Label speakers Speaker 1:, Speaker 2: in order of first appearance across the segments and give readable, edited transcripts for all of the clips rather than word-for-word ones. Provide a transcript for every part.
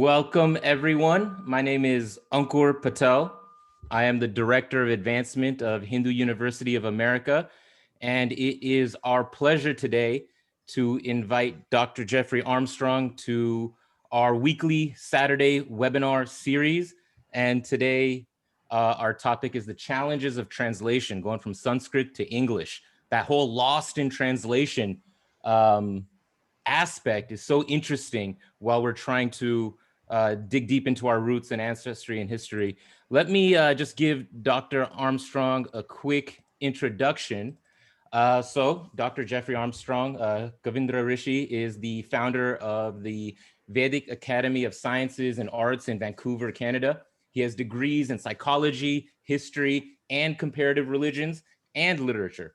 Speaker 1: Welcome, everyone. My name is Ankur Patel. I am the Director of Advancement of Hindu University of America, and it is our pleasure today to invite Dr. Jeffrey Armstrong to our weekly Saturday webinar series. And today, our topic is the challenges of translation, going from Sanskrit to English. That whole lost in translation aspect is so interesting while we're trying to dig deep into our roots and ancestry and history. Let me just give Dr. Armstrong a quick introduction. So Dr. Jeffrey Armstrong, Kavindra Rishi, is the founder of the Vedic Academy of Sciences and Arts in Vancouver, Canada. He has degrees in psychology, history, and comparative religions and literature.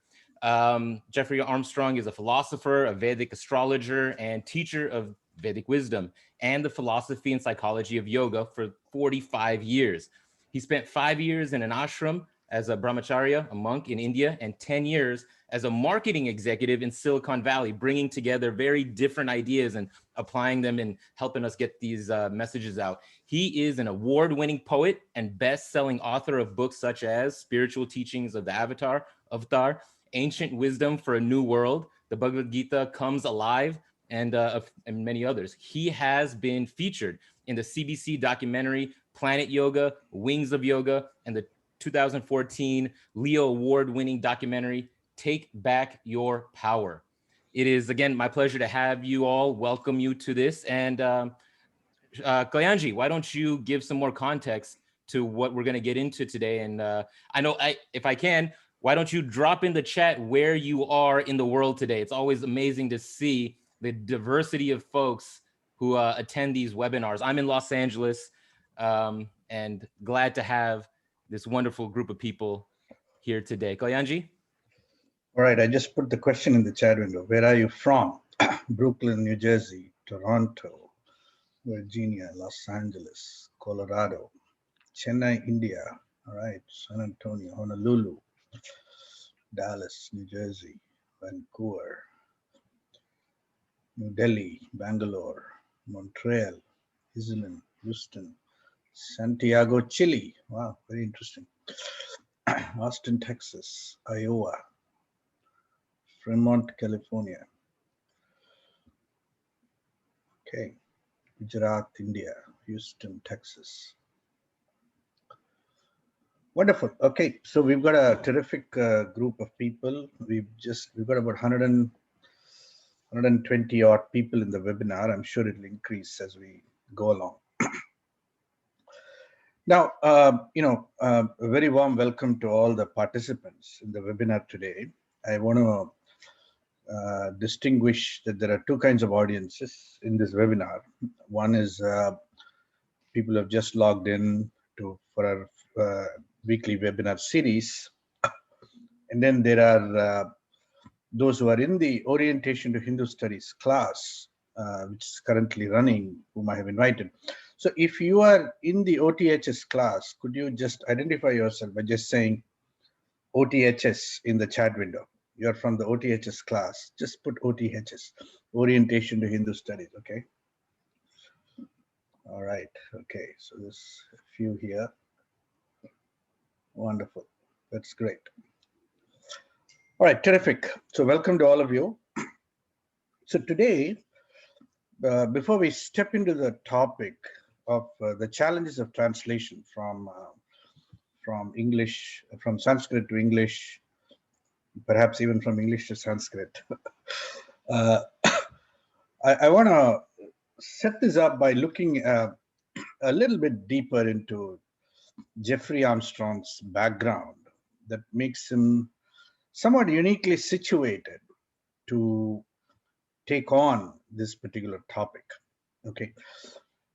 Speaker 1: Jeffrey Armstrong is a philosopher, a Vedic astrologer, and teacher of Vedic wisdom and the philosophy and psychology of yoga for 45 years. He spent 5 years in an ashram as a brahmacharya, a monk in India, and 10 years as a marketing executive in Silicon Valley, bringing together very different ideas and applying them and helping us get these messages out. He is an award-winning poet and best-selling author of books such as Spiritual Teachings of the Avatar, Ancient Wisdom for a New World, The Bhagavad Gita Comes Alive, and many others. He has been featured in the CBC documentary Planet Yoga, Wings of Yoga, and the 2014 Leo Award-winning documentary Take Back Your Power. It is, again, my pleasure to have you all, welcome you to this. And Kalyanji, why don't you give some more context to what we're going to get into today? And I know, if I can, why don't you drop in the chat where you are in the world today? It's always amazing to see the diversity of folks who attend these webinars. I'm in Los Angeles and glad to have this wonderful group of people here today. Kalyanji?
Speaker 2: All right, I just put the question in the chat window. Where are you from? Brooklyn, New Jersey, Toronto, Virginia, Los Angeles, Colorado, Chennai, India. All right, San Antonio, Honolulu, Dallas, New Jersey, Vancouver, New Delhi, Bangalore, Montreal, Islin, Houston, Santiago, Chile. Wow, very interesting. Austin, Texas, Iowa, Fremont, California. Okay, Gujarat, India, Houston, Texas. Wonderful. Okay, so we've got a terrific group of people. We've got about 120 odd people in the webinar. I'm sure it'll increase as we go along. Now, a very warm welcome to all the participants in the webinar today. I want to distinguish that there are two kinds of audiences in this webinar. One is people who have just logged in for our weekly webinar series. And then there are those who are in the Orientation to Hindu Studies class, which is currently running, whom I have invited. So if you are in the OTHS class, could you just identify yourself by just saying OTHS in the chat window? You're from the OTHS class, just put OTHS, Orientation to Hindu Studies, okay? All right, okay, so there's a few here. Wonderful, that's great. All right, terrific. So welcome to all of you. So today, before we step into the topic of the challenges of translation from Sanskrit to English, perhaps even from English to Sanskrit, I want to set this up by looking a little bit deeper into Jeffrey Armstrong's background that makes him somewhat uniquely situated to take on this particular topic. Okay,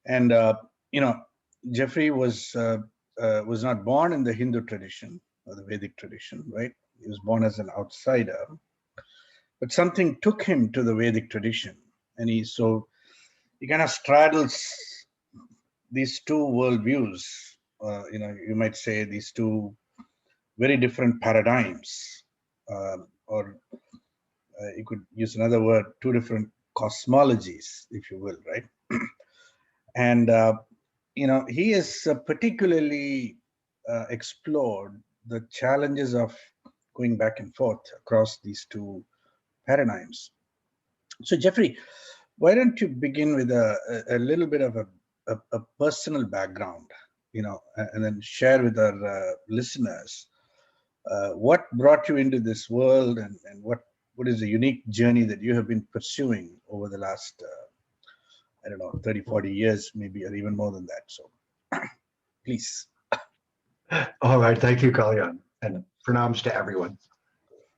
Speaker 2: and Jeffrey was not born in the Hindu tradition or the Vedic tradition, right? He was born as an outsider, but something took him to the Vedic tradition, and he kind of straddles these two worldviews. You might say these two very different paradigms, or you could use another word, two different cosmologies, if you will, right? And he has particularly explored the challenges of going back and forth across these two paradigms. So, Jeffrey, why don't you begin with a little bit of a personal background, and then share with our listeners what brought you into this world, and what is the unique journey that you have been pursuing over the last, I don't know, 30, 40 years, maybe, or even more than that. So, please.
Speaker 3: All right, thank you, Kalyan, and pranams to everyone.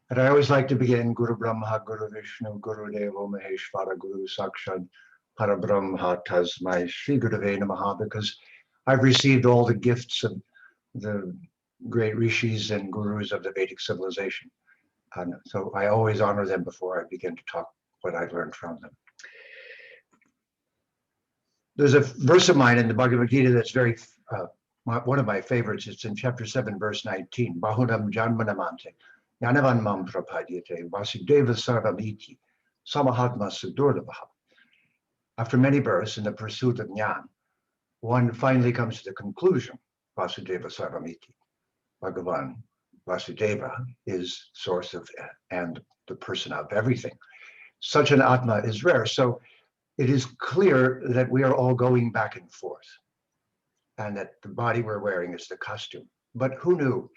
Speaker 3: And I always like to begin Guru Brahma, Guru Vishnu, Guru Devo Maheshwara, Guru Sakshat Parabrahma Tasmai Shri Gurave Namaha, because I've received all the gifts of the great rishis and gurus of the Vedic civilization. And so I always honor them before I begin to talk what I've learned from them. There's a verse of mine in the Bhagavad Gita that's very one of my favorites. It's in chapter 7, verse 19. Bahunam janmanamante, jnanavan mam prapadyate, vasudeva sarvamiti, samahatma sudurlabha. After many births in the pursuit of jnana, one finally comes to the conclusion, Vasudeva sarvamiti. Bhagavan, Vasudeva, is source of and the person of everything. Such an Atma is rare. So it is clear that we are all going back and forth, and that the body we're wearing is the costume. But who knew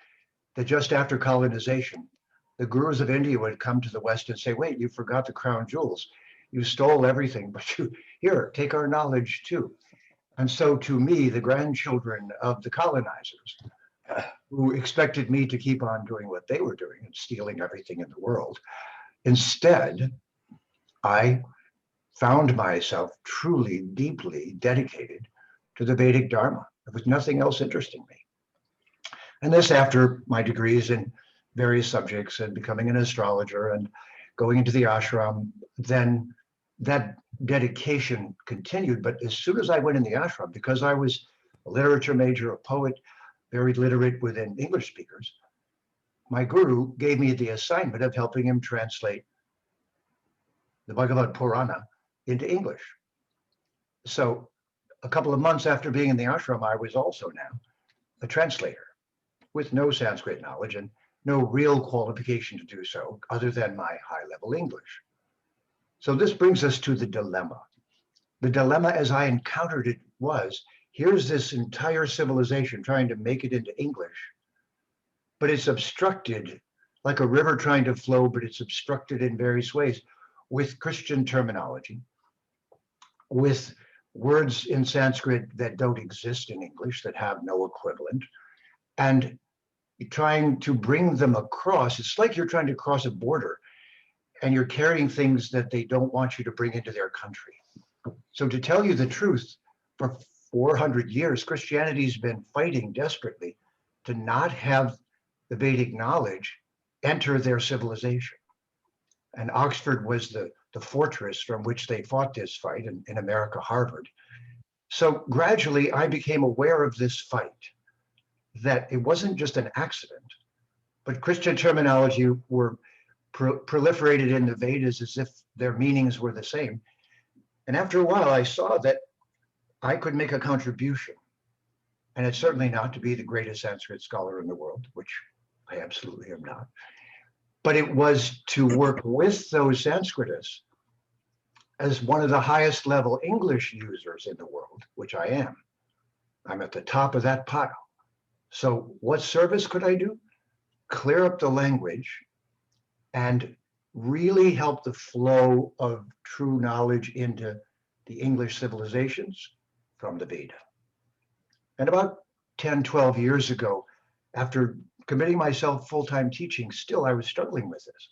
Speaker 3: that just after colonization, the gurus of India would come to the West and say, wait, you forgot the crown jewels. You stole everything, but here, take our knowledge too. And so to me, the grandchildren of the colonizers, who expected me to keep on doing what they were doing and stealing everything in the world, instead, I found myself truly, deeply dedicated to the Vedic Dharma. There was nothing else interesting me. And this after my degrees in various subjects and becoming an astrologer and going into the ashram, then that dedication continued. But as soon as I went in the ashram, because I was a literature major, a poet, very literate within English speakers, my guru gave me the assignment of helping him translate the Bhagavad Purana into English. So a couple of months after being in the ashram, I was also now a translator with no Sanskrit knowledge and no real qualification to do so other than my high-level English. So this brings us to the dilemma. The dilemma as I encountered it was, here's this entire civilization trying to make it into English, but it's obstructed like a river trying to flow, but it's obstructed in various ways with Christian terminology, with words in Sanskrit that don't exist in English, that have no equivalent, and trying to bring them across. It's like you're trying to cross a border and you're carrying things that they don't want you to bring into their country. So to tell you the truth, for 400 years, Christianity's been fighting desperately to not have the Vedic knowledge enter their civilization. And Oxford was the fortress from which they fought this fight, in America, Harvard. So gradually I became aware of this fight, that it wasn't just an accident, but Christian terminology were proliferated in the Vedas as if their meanings were the same. And after a while, I saw that I could make a contribution. And it's certainly not to be the greatest Sanskrit scholar in the world, which I absolutely am not. But it was to work with those Sanskritists as one of the highest level English users in the world, which I am. I'm at the top of that pile. So what service could I do? Clear up the language and really help the flow of true knowledge into the English civilizations from the Veda. And about 10, 12 years ago, after committing myself full-time teaching, still I was struggling with this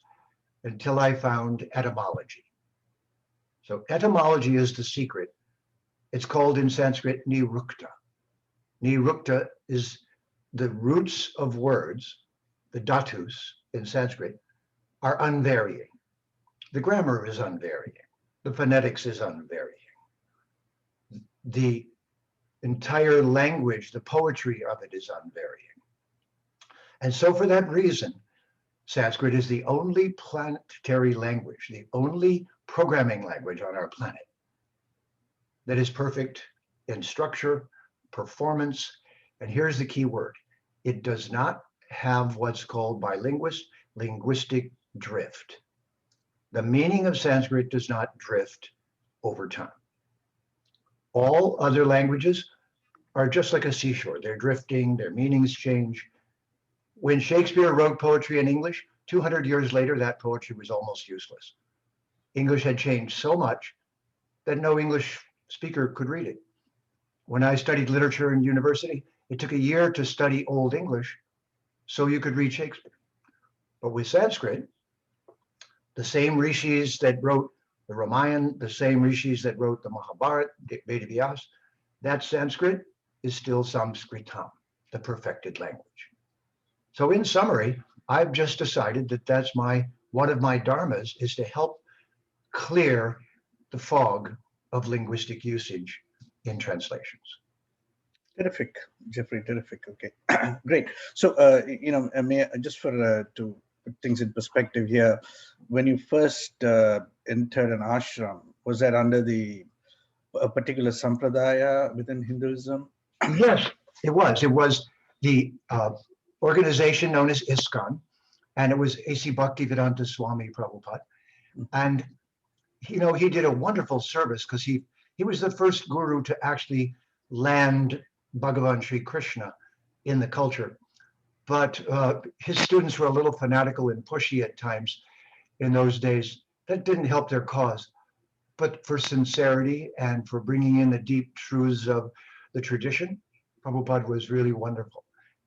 Speaker 3: until I found etymology. So etymology is the secret. It's called in Sanskrit nirukta. Nirukta is the roots of words, the dhatus in Sanskrit, are unvarying. The grammar is unvarying. The phonetics is unvarying. The entire language, the poetry of it is unvarying. And so for that reason, Sanskrit is the only planetary language, the only programming language on our planet that is perfect in structure, performance, and here's the key word. It does not have what's called by linguists linguistic drift. The meaning of Sanskrit does not drift over time. All other languages are just like a seashore. They're drifting, their meanings change. When Shakespeare wrote poetry in English, 200 years later, that poetry was almost useless. English had changed so much that no English speaker could read it. When I studied literature in university, it took a year to study Old English so you could read Shakespeare. But with Sanskrit, the same rishis that wrote the Ramayana, the same rishis that wrote the Mahabharata, Veda Vyas, that Sanskrit is still Sanskritam, the perfected language. So in summary, I've just decided that that's one of my dharmas is to help clear the fog of linguistic usage in translations.
Speaker 2: Terrific, Jeffrey, terrific. Okay, great. So, just for to put things in perspective here, when you first entered an ashram, was that under a particular sampradaya within Hinduism?
Speaker 3: Yes, it was. It was the organization known as ISKCON, and it was A.C. Bhaktivedanta Swami Prabhupada. And, he did a wonderful service because he was the first guru to actually land Bhagavan Sri Krishna in the culture. But his students were a little fanatical and pushy at times in those days. That didn't help their cause. But for sincerity and for bringing in the deep truths of the tradition, Prabhupada was really wonderful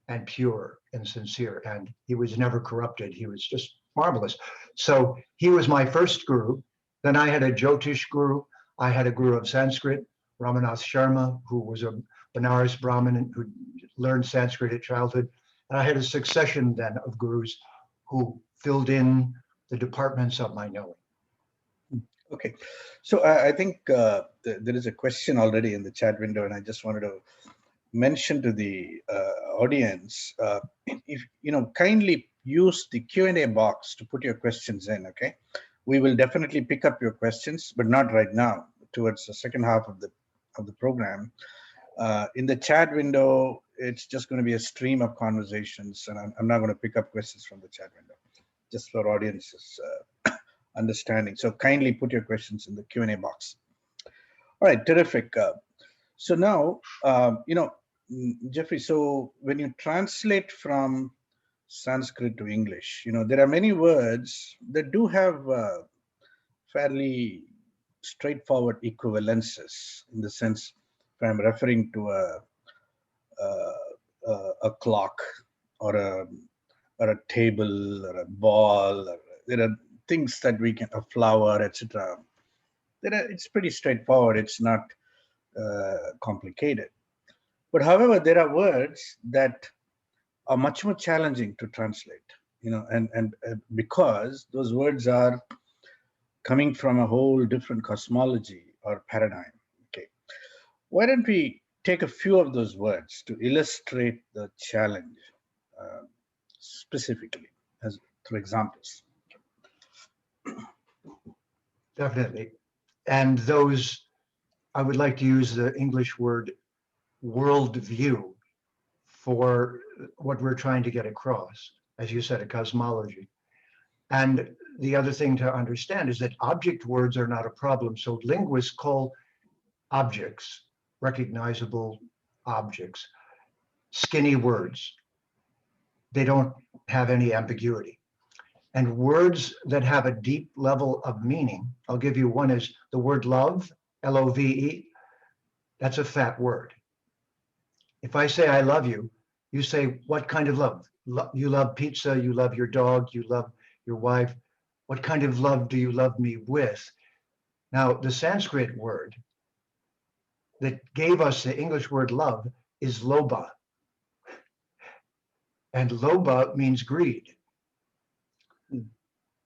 Speaker 3: and pure and sincere, and he was never corrupted. He was just marvelous. So he was my first guru. Then I had a Jyotish guru. I had a guru of Sanskrit, Ramanath Sharma, who was a Benares Brahmin who learned Sanskrit at childhood. And I had a succession then of gurus who filled in the departments of my knowing.
Speaker 2: Okay, so I think there is a question already in the chat window, and I just wanted to mention to the audience, if kindly use the Q&A box to put your questions in. Okay, we will definitely pick up your questions, but not right now. Towards the second half of the program, in the chat window, it's just going to be a stream of conversations, and I'm not going to pick up questions from the chat window, just for audiences. Understanding. So kindly put your questions in the Q&A box. All right, terrific. So now, Jeffrey, so when you translate from Sanskrit to English, there are many words that do have fairly straightforward equivalences, in the sense, if I'm referring to a clock or a table or a ball, there are things that we can, a flower, etc. It's pretty straightforward. It's not complicated. But however, there are words that are much more challenging to translate, and because those words are coming from a whole different cosmology or paradigm. Okay, why don't we take a few of those words to illustrate the challenge specifically, as through examples?
Speaker 3: Definitely. And those, I would like to use the English word worldview for what we're trying to get across, as you said, a cosmology. And the other thing to understand is that object words are not a problem. So linguists call objects, recognizable objects, skinny words. They don't have any ambiguity. And words that have a deep level of meaning, I'll give you one, is the word love, L-O-V-E. That's a fat word. If I say I love you, you say, what kind of love? You love pizza, you love your dog, you love your wife. What kind of love do you love me with? Now, the Sanskrit word that gave us the English word love is lobha. And lobha means greed.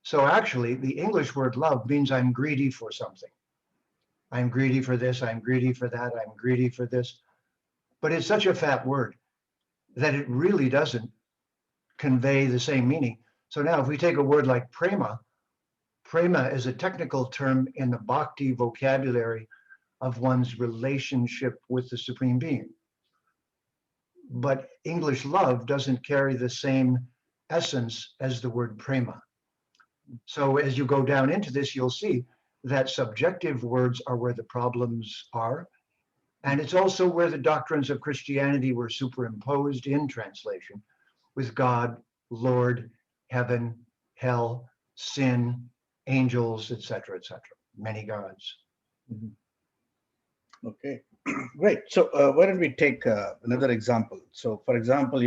Speaker 3: So actually, the English word love means I'm greedy for something. I'm greedy for this, I'm greedy for that, I'm greedy for this. But it's such a fat word that it really doesn't convey the same meaning. So now if we take a word like prema, prema is a technical term in the bhakti vocabulary of one's relationship with the Supreme Being. But English love doesn't carry the same essence as the word prema. So as you go down into this, you'll see that subjective words are where the problems are. And it's also where the doctrines of Christianity were superimposed in translation with God, Lord, heaven, hell, sin, angels, etc., many gods.
Speaker 2: Okay, great. So why don't we take another example? So for example,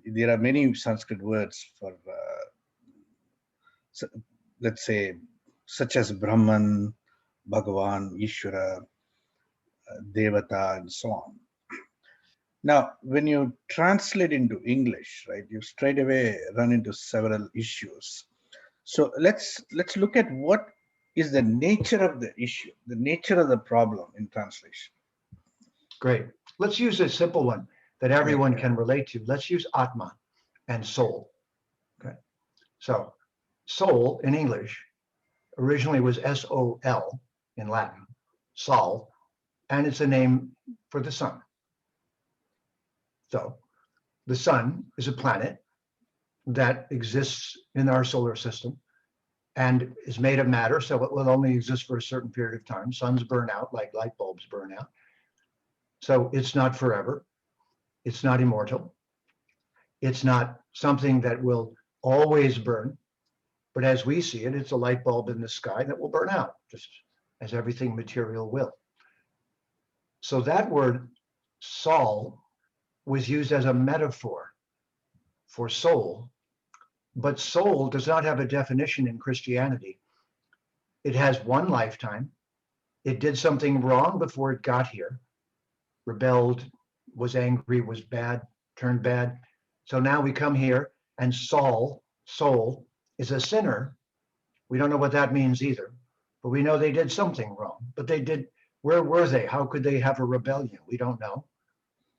Speaker 2: there are many Sanskrit words for, let's say, such as Brahman, Bhagavan, Ishvara, Devata, and so on. Now, when you translate into English, right, you straight away run into several issues. So let's look at what is the nature of the issue, the nature of the problem in translation.
Speaker 3: Great. Let's use a simple one that everyone can relate to. Let's use Atma and soul. Okay. So soul in English originally was S-O-L in Latin, Sol, and it's a name for the sun. So the sun is a planet that exists in our solar system and is made of matter, so it will only exist for a certain period of time. Suns burn out like light bulbs burn out. So it's not forever. It's not immortal. It's not something that will always burn. But as we see it, it's a light bulb in the sky that will burn out, just as everything material will. So that word Sol was used as a metaphor for soul, but soul does not have a definition in Christianity. It has one lifetime. It did something wrong before it got here, rebelled, was angry, was bad, turned bad. So now we come here and soul is a sinner. We don't know what that means either, but we know they did something wrong. But they did, where were they? How could they have a rebellion? We don't know.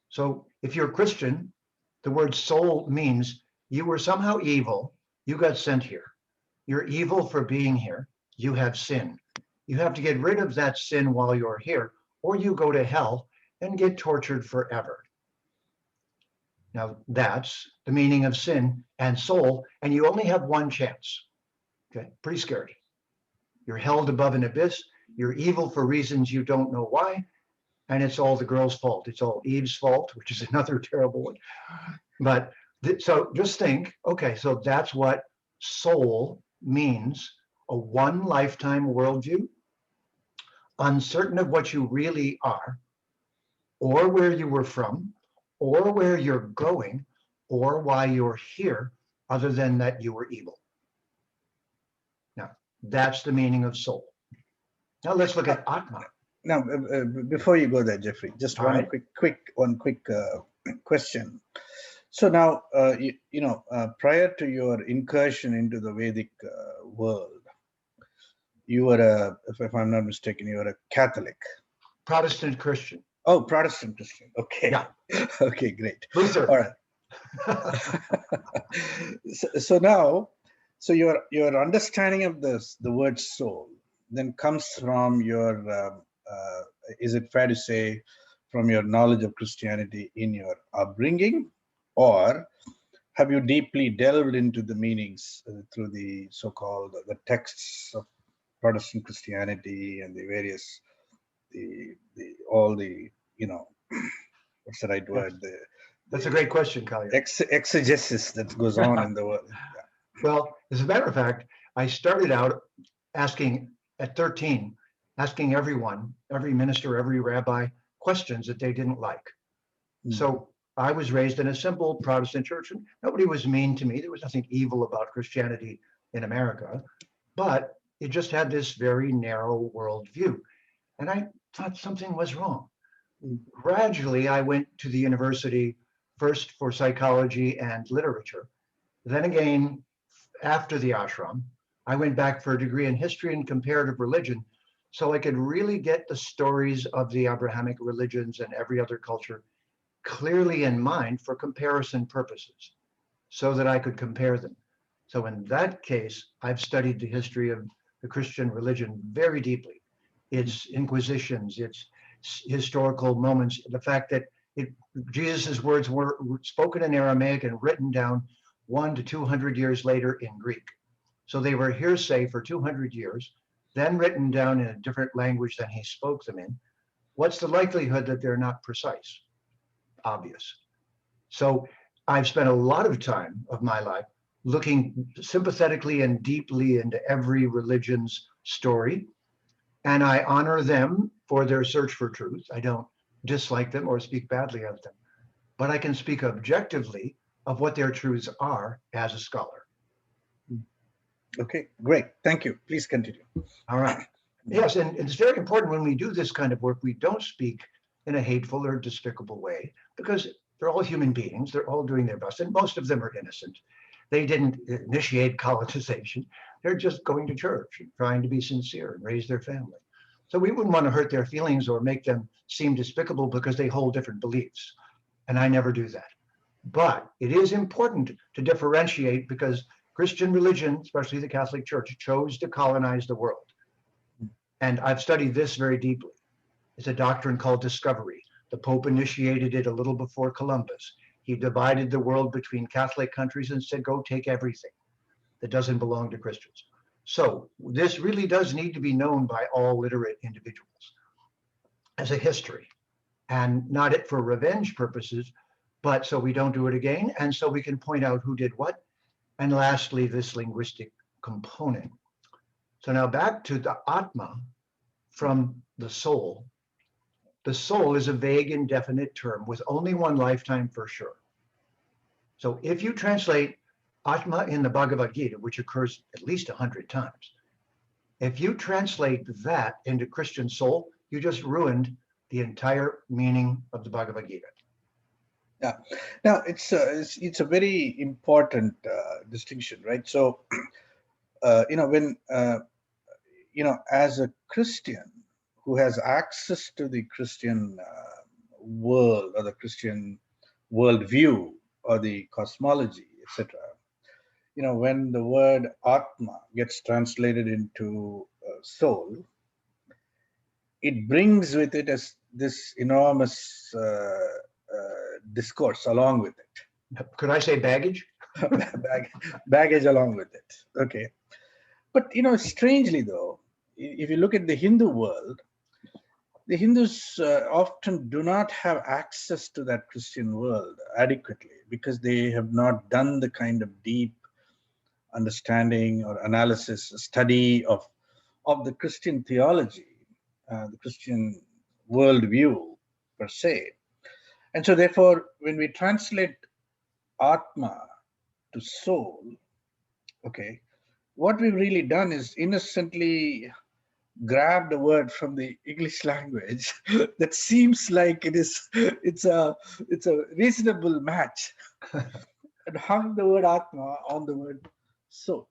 Speaker 3: So if you're a Christian, the word soul means you were somehow evil. You got sent here. You're evil for being here. You have sin. You have to get rid of that sin while you're here, or you go to hell and get tortured forever. Now that's the meaning of sin and soul, and you only have one chance. Okay, pretty scary. You're held above an abyss. You're evil for reasons you don't know why, and it's all the girl's fault. It's all Eve's fault, which is another terrible one. But so just think, okay, so that's what soul means, a one lifetime worldview, uncertain of what you really are, or where you were from, or where you're going, or why you're here, other than that you were evil. Now, that's the meaning of soul. Now let's look at Atma.
Speaker 2: Now, before you go there, Jeffrey, just one quick question. So now, prior to your incursion into the Vedic world, you were if I'm not mistaken, you were a Catholic.
Speaker 3: Protestant Christian.
Speaker 2: Oh, Protestant Christian. Okay.
Speaker 3: Yeah.
Speaker 2: Okay, great.
Speaker 3: Luther.
Speaker 2: All right. So now, your understanding of the word soul then comes from your, is it fair to say, from your knowledge of Christianity in your upbringing, or have you deeply delved into the meanings through the so-called the texts of Protestant Christianity and the various all the what's the right word?
Speaker 3: That's a great question, Collier.
Speaker 2: Exegesis that goes on in the world. Yeah.
Speaker 3: Well, as a matter of fact, I started out asking at 13, asking everyone, every minister, every rabbi, questions that they didn't like. So I was raised in a simple Protestant church, and nobody was mean to me. There was nothing evil about Christianity in America, but it just had this very narrow worldview. And I thought something was wrong. Gradually, I went to the university first for psychology and literature. Then again, after the ashram, I went back for a degree in history and comparative religion, so I could really get the stories of the Abrahamic religions and every other culture clearly in mind for comparison purposes, so that I could compare them. So in that case, I've studied the history of the Christian religion very deeply. its inquisitions, its historical moments, the fact that Jesus's words were spoken in Aramaic and written down 100 to 200 years later in Greek. So they were hearsay for 200 years, then written down in a different language than he spoke them in. What's the likelihood that they're not precise? Obvious. So I've spent a lot of time of my life looking sympathetically and deeply into every religion's story, and I honor them for their search for truth. I don't dislike them or speak badly of them, but I can speak objectively of what their truths are as a scholar.
Speaker 2: Okay, great. Thank you. Please continue.
Speaker 3: All right. Yes, and it's very important when we do this kind of work, we don't speak in a hateful or despicable way, because they're all human beings. They're all doing their best, and most of them are innocent. They didn't initiate colonization. They're just going to church and trying to be sincere and raise their family. So we wouldn't want to hurt their feelings or make them seem despicable because they hold different beliefs. And I never do that. But it is important to differentiate, because Christian religion, especially the Catholic Church, chose to colonize the world. And I've studied this very deeply. It's a doctrine called discovery. The Pope initiated it a little before Columbus. He divided the world between Catholic countries and said, go take everything that doesn't belong to Christians. So this really does need to be known by all literate individuals as a history, and not it for revenge purposes, but so we don't do it again, and so we can point out who did what. And lastly, this linguistic component. So now back to the Atma from the soul. The soul is a vague, indefinite term with only one lifetime for sure. So if you translate Atma in the Bhagavad Gita, which occurs at least 100 times, if you translate that into Christian soul, you just ruined the entire meaning of the Bhagavad Gita.
Speaker 2: Yeah. Now it's a very important distinction, right? So when as a Christian who has access to the Christian world, or the Christian worldview, or the cosmology, etc. When the word Atma gets translated into soul, it brings with it this enormous discourse along with it.
Speaker 3: Could I say baggage?
Speaker 2: Baggage along with it. Okay. But, strangely though, if you look at the Hindu world, the Hindus often do not have access to that Christian world adequately, because they have not done the kind of deep understanding or analysis, study of the Christian theology, the Christian worldview per se. And so therefore, when we translate Atma to soul, okay, what we've really done is innocently grabbed a word from the English language that seems like it's a reasonable match, and hung the word Atma on the word soul.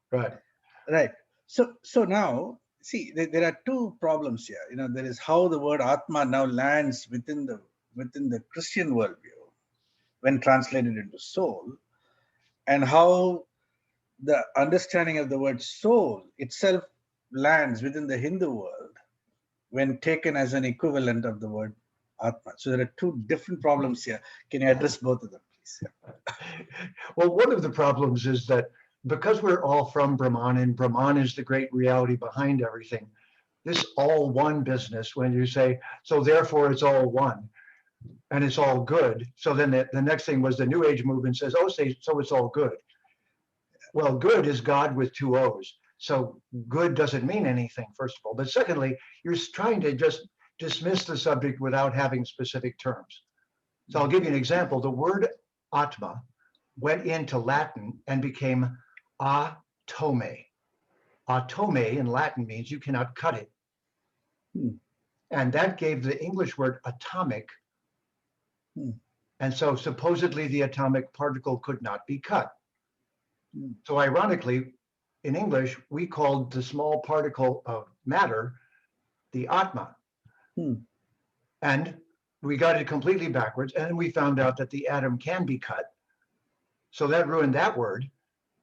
Speaker 2: Right. So now, see, there are two problems here. There is how the word Atma now lands within the Christian worldview when translated into soul, and how the understanding of the word soul itself lands within the Hindu world when taken as an equivalent of the word Atma. So there are two different problems here. Can you address both of them, please?
Speaker 3: Well, one of the problems is that because we're all from Brahman, and Brahman is the great reality behind everything, this all one business, when you say, so therefore it's all one, and it's all good. So then the next thing was the New Age movement says, oh, so it's all good. Well, good is God with two O's. So good doesn't mean anything, first of all. But secondly, you're trying to just dismiss the subject without having specific terms. So I'll give you an example. The word Atma went into Latin and became atome. Atome in Latin means you cannot cut it. And that gave the English word atomic. And so supposedly the atomic particle could not be cut. So ironically, in English, we called the small particle of matter the Atma. And we got it completely backwards. And we found out that the atom can be cut. So that ruined that word.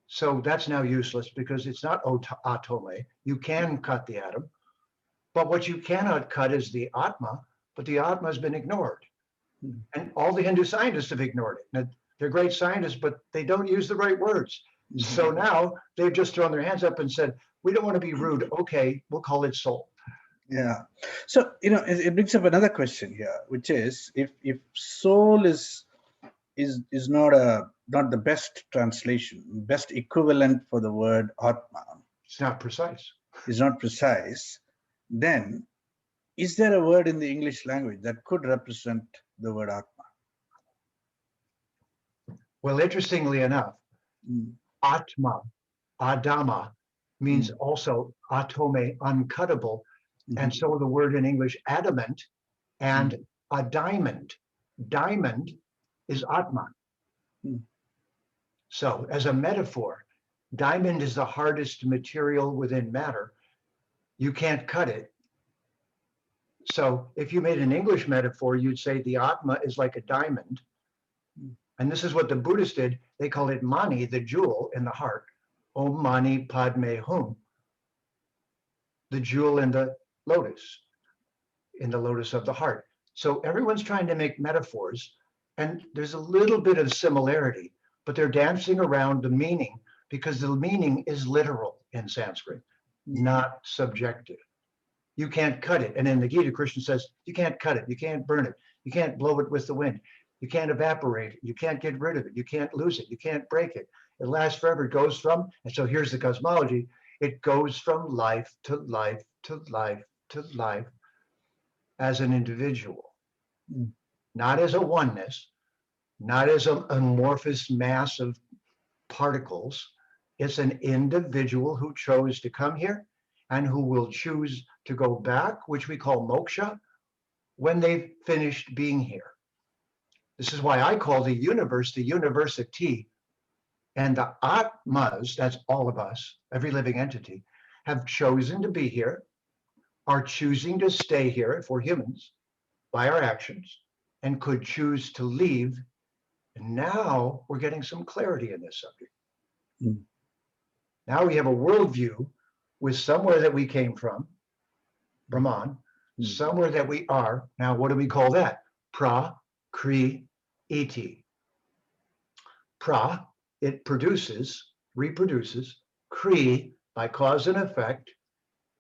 Speaker 3: So that's now useless because it's not atome. You can cut the atom. But what you cannot cut is the Atma, but the Atma has been ignored.
Speaker 2: Hmm.
Speaker 3: And all the Hindu scientists have ignored it. Now, they're great scientists, but they don't use the right words. So now they've just thrown their hands up and said, we don't want to be rude. Okay, we'll call it soul.
Speaker 2: Yeah. So, it brings up another question here, which is if soul is not the best translation, best equivalent for the word Atma
Speaker 3: It's not precise.
Speaker 2: is not precise, then is there a word in the English language that could represent the word Atma?
Speaker 3: Well, interestingly enough,
Speaker 2: Mm.
Speaker 3: Atma, Adama, means also atome, uncuttable. And so the word in English, adamant, and a diamond. Diamond is Atma.
Speaker 2: Mm.
Speaker 3: So as a metaphor, diamond is the hardest material within matter. You can't cut it. So if you made an English metaphor, you'd say the Atma is like a diamond. And this is what the Buddhists did. They called it Mani, the jewel in the heart. Om Mani Padme Hum, the jewel in the lotus of the heart. So everyone's trying to make metaphors, and there's a little bit of similarity, but they're dancing around the meaning because the meaning is literal in Sanskrit, not subjective. You can't cut it. And in the Gita, Krishna says, you can't cut it, you can't burn it, you can't blow it with the wind, you can't evaporate it, you can't get rid of it, you can't lose it, you can't break it. It lasts forever. It goes from, and so here's the cosmology, it goes from life to life to life to life as an individual, not as a oneness, not as an amorphous mass of particles. It's an individual who chose to come here and who will choose to go back, which we call moksha, when they've finished being here. This is why I call the universe the university, and the Atmas, that's all of us, every living entity, have chosen to be here, are choosing to stay here if we're humans by our actions, and could choose to leave. And now we're getting some clarity in this subject.
Speaker 2: Mm.
Speaker 3: Now we have a worldview with somewhere that we came from, Brahman, somewhere that we are. Now, what do we call that? Pra, Kri, Iti. Pra, it produces, reproduces. Kri, by cause and effect.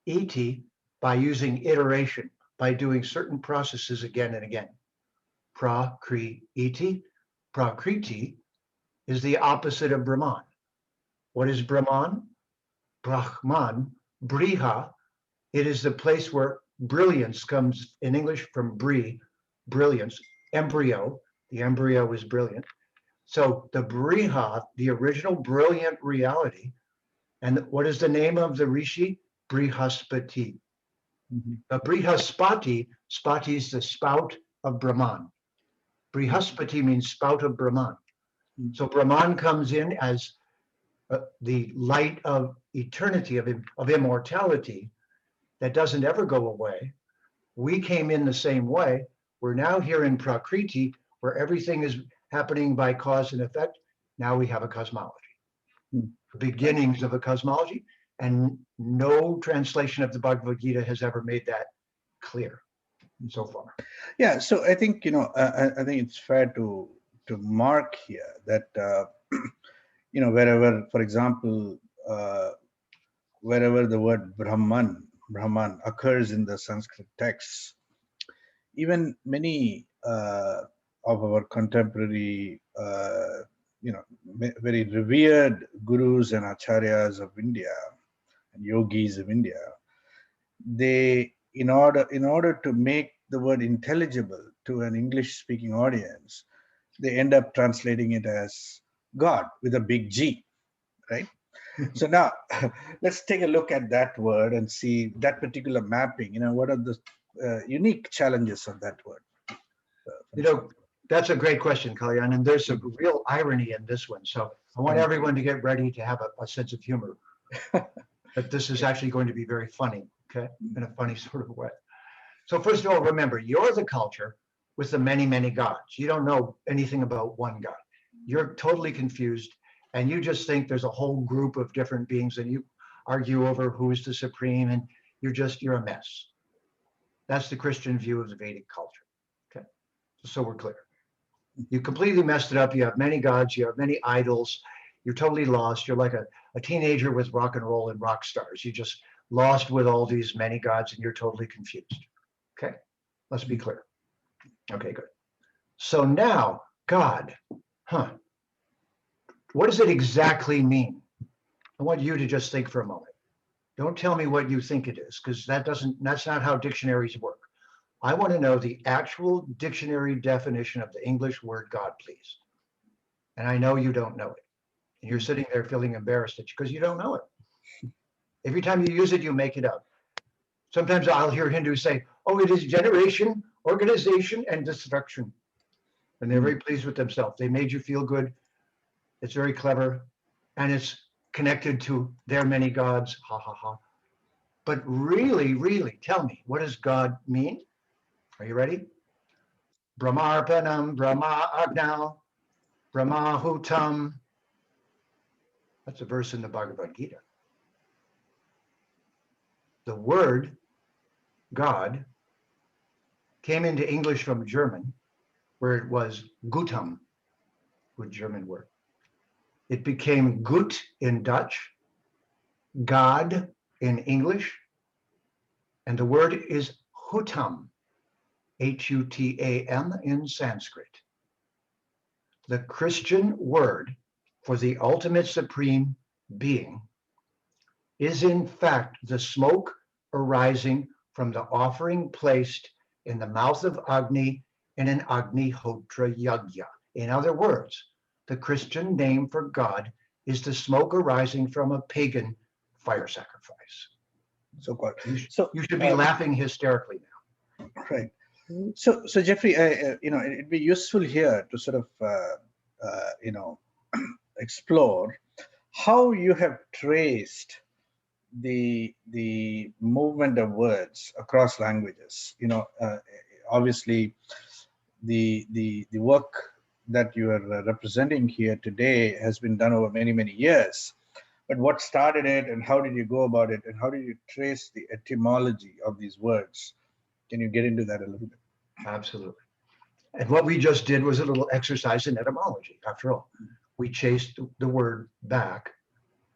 Speaker 3: Iti, by using iteration, by doing certain processes again and again. Prakriti. Prakriti is the opposite of Brahman. What is Brahman? Brahman, Briha. It is the place where brilliance comes, in English, from bri, brilliance, embryo. The embryo is brilliant. So the Briha, the original brilliant reality. And what is the name of the rishi? Brihaspati. The Brihaspati, Spati is the spout of Brahman. Brihaspati means spout of Brahman. So Brahman comes in as the light of eternity, of immortality that doesn't ever go away. We came in the same way. We're now here in Prakriti, where everything is happening by cause and effect. Now we have a cosmology, the beginnings of a cosmology, and no translation of the Bhagavad Gita has ever made that clear so far.
Speaker 2: Yeah, so I think I think it's fair to mark here that wherever, for example, wherever the word Brahman occurs in the Sanskrit texts, even many of our contemporary, very revered gurus and acharyas of India and yogis of India, they, in order to make the word intelligible to an English-speaking audience, they end up translating it as God with a big G, right? So now let's take a look at that word and see that particular mapping. What are the unique challenges of that word?
Speaker 3: That's a great question, Kalyan, and there's some real irony in this one. So I want everyone to get ready to have a sense of humor. But this is actually going to be very funny, okay, in a funny sort of way. So first of all, remember, you're the culture with the many, many gods. You don't know anything about one God. You're totally confused, and you just think there's a whole group of different beings, and you argue over who is the supreme, and you're a mess. That's the Christian view of the Vedic culture. Okay, so we're clear. You completely messed it up. You have many gods. You have many idols. You're totally lost. You're like a teenager with rock and roll and rock stars. You just lost with all these many gods and you're totally confused. Okay, let's be clear. Okay, good. So now, God, what does it exactly mean? I want you to just think for a moment. Don't tell me what you think it is, because that's not how dictionaries work. I want to know the actual dictionary definition of the English word God, please. And I know you don't know it. And you're sitting there feeling embarrassed because you don't know it. Every time you use it, you make it up. Sometimes I'll hear Hindus say, oh, it is generation, organization, and destruction. And they're very pleased with themselves. They made you feel good. It's very clever. And it's connected to their many gods. Ha, ha, ha. But really, really, tell me, what does God mean? Are you ready? Brahmarpanam, Brahma Agnau, Brahmahutam. That's a verse in the Bhagavad Gita. The word God came into English from German, where it was Gutam, good German word. It became Gut in Dutch, God in English, and the word is Hutam, Hutam in Sanskrit. The Christian word for the ultimate supreme being is in fact the smoke arising from the offering placed in the mouth of Agni in an Agnihotra Yagya. In other words, the Christian name for God is the smoke arising from a pagan fire sacrifice.
Speaker 2: So called.
Speaker 3: You should be laughing hysterically now.
Speaker 2: Right. So Jeffrey, it'd be useful here to sort of, explore how you have traced the movement of words across languages. Obviously, the work that you are representing here today has been done over many years. But what started it, and how did you go about it, and how did you trace the etymology of these words? Can you get into that a little bit?
Speaker 3: Absolutely. And what we just did was a little exercise in etymology. After all, we chased the word back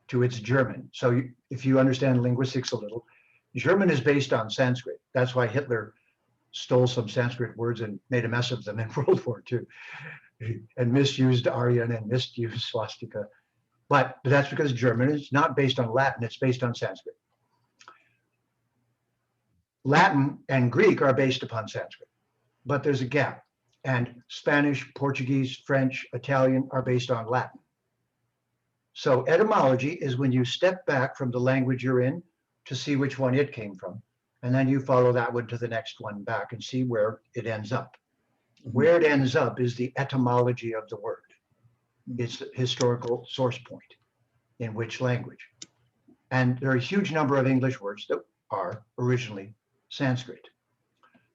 Speaker 3: to its German. So if you understand linguistics a little, German is based on Sanskrit. That's why Hitler stole some Sanskrit words and made a mess of them in World War II, and misused Aryan and misused swastika. But that's because German is not based on Latin, it's based on Sanskrit. Latin and Greek are based upon Sanskrit, but there's a gap. And Spanish, Portuguese, French, Italian are based on Latin. So etymology is when you step back from the language you're in to see which one it came from. And then you follow that one to the next one back and see where it ends up. Where it ends up is the etymology of the word. It's the historical source point in which language. And there are a huge number of English words that are originally Sanskrit.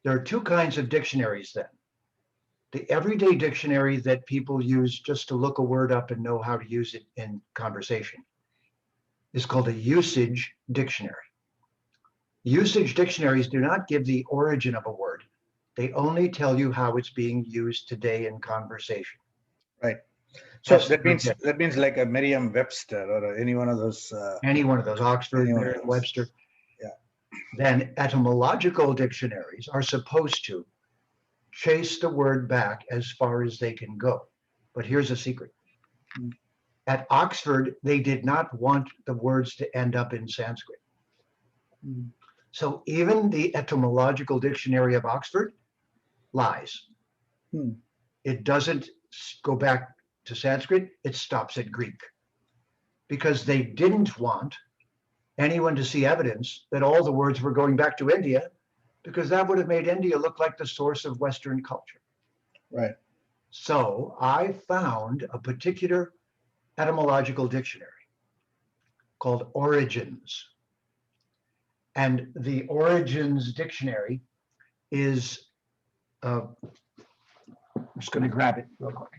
Speaker 3: There are two kinds of dictionaries then. The everyday dictionary that people use just to look a word up and know how to use it in conversation is called a usage dictionary. Usage dictionaries do not give the origin of a word. They only tell you how it's being used today in conversation.
Speaker 2: Right. So that means like a Merriam-Webster or any one of those.
Speaker 3: Any one of those, Oxford, Merriam-Webster.
Speaker 2: Yeah.
Speaker 3: Then etymological dictionaries are supposed to chase the word back as far as they can go. But here's a secret. At Oxford, they did not want the words to end up in Sanskrit. So even the etymological dictionary of Oxford lies. It doesn't go back to Sanskrit, it stops at Greek. Because they didn't want anyone to see evidence that all the words were going back to India, because that would have made India look like the source of Western culture.
Speaker 2: Right.
Speaker 3: So I found a particular etymological dictionary called Origins. And the Origins dictionary is, I'm just going to grab it real quick.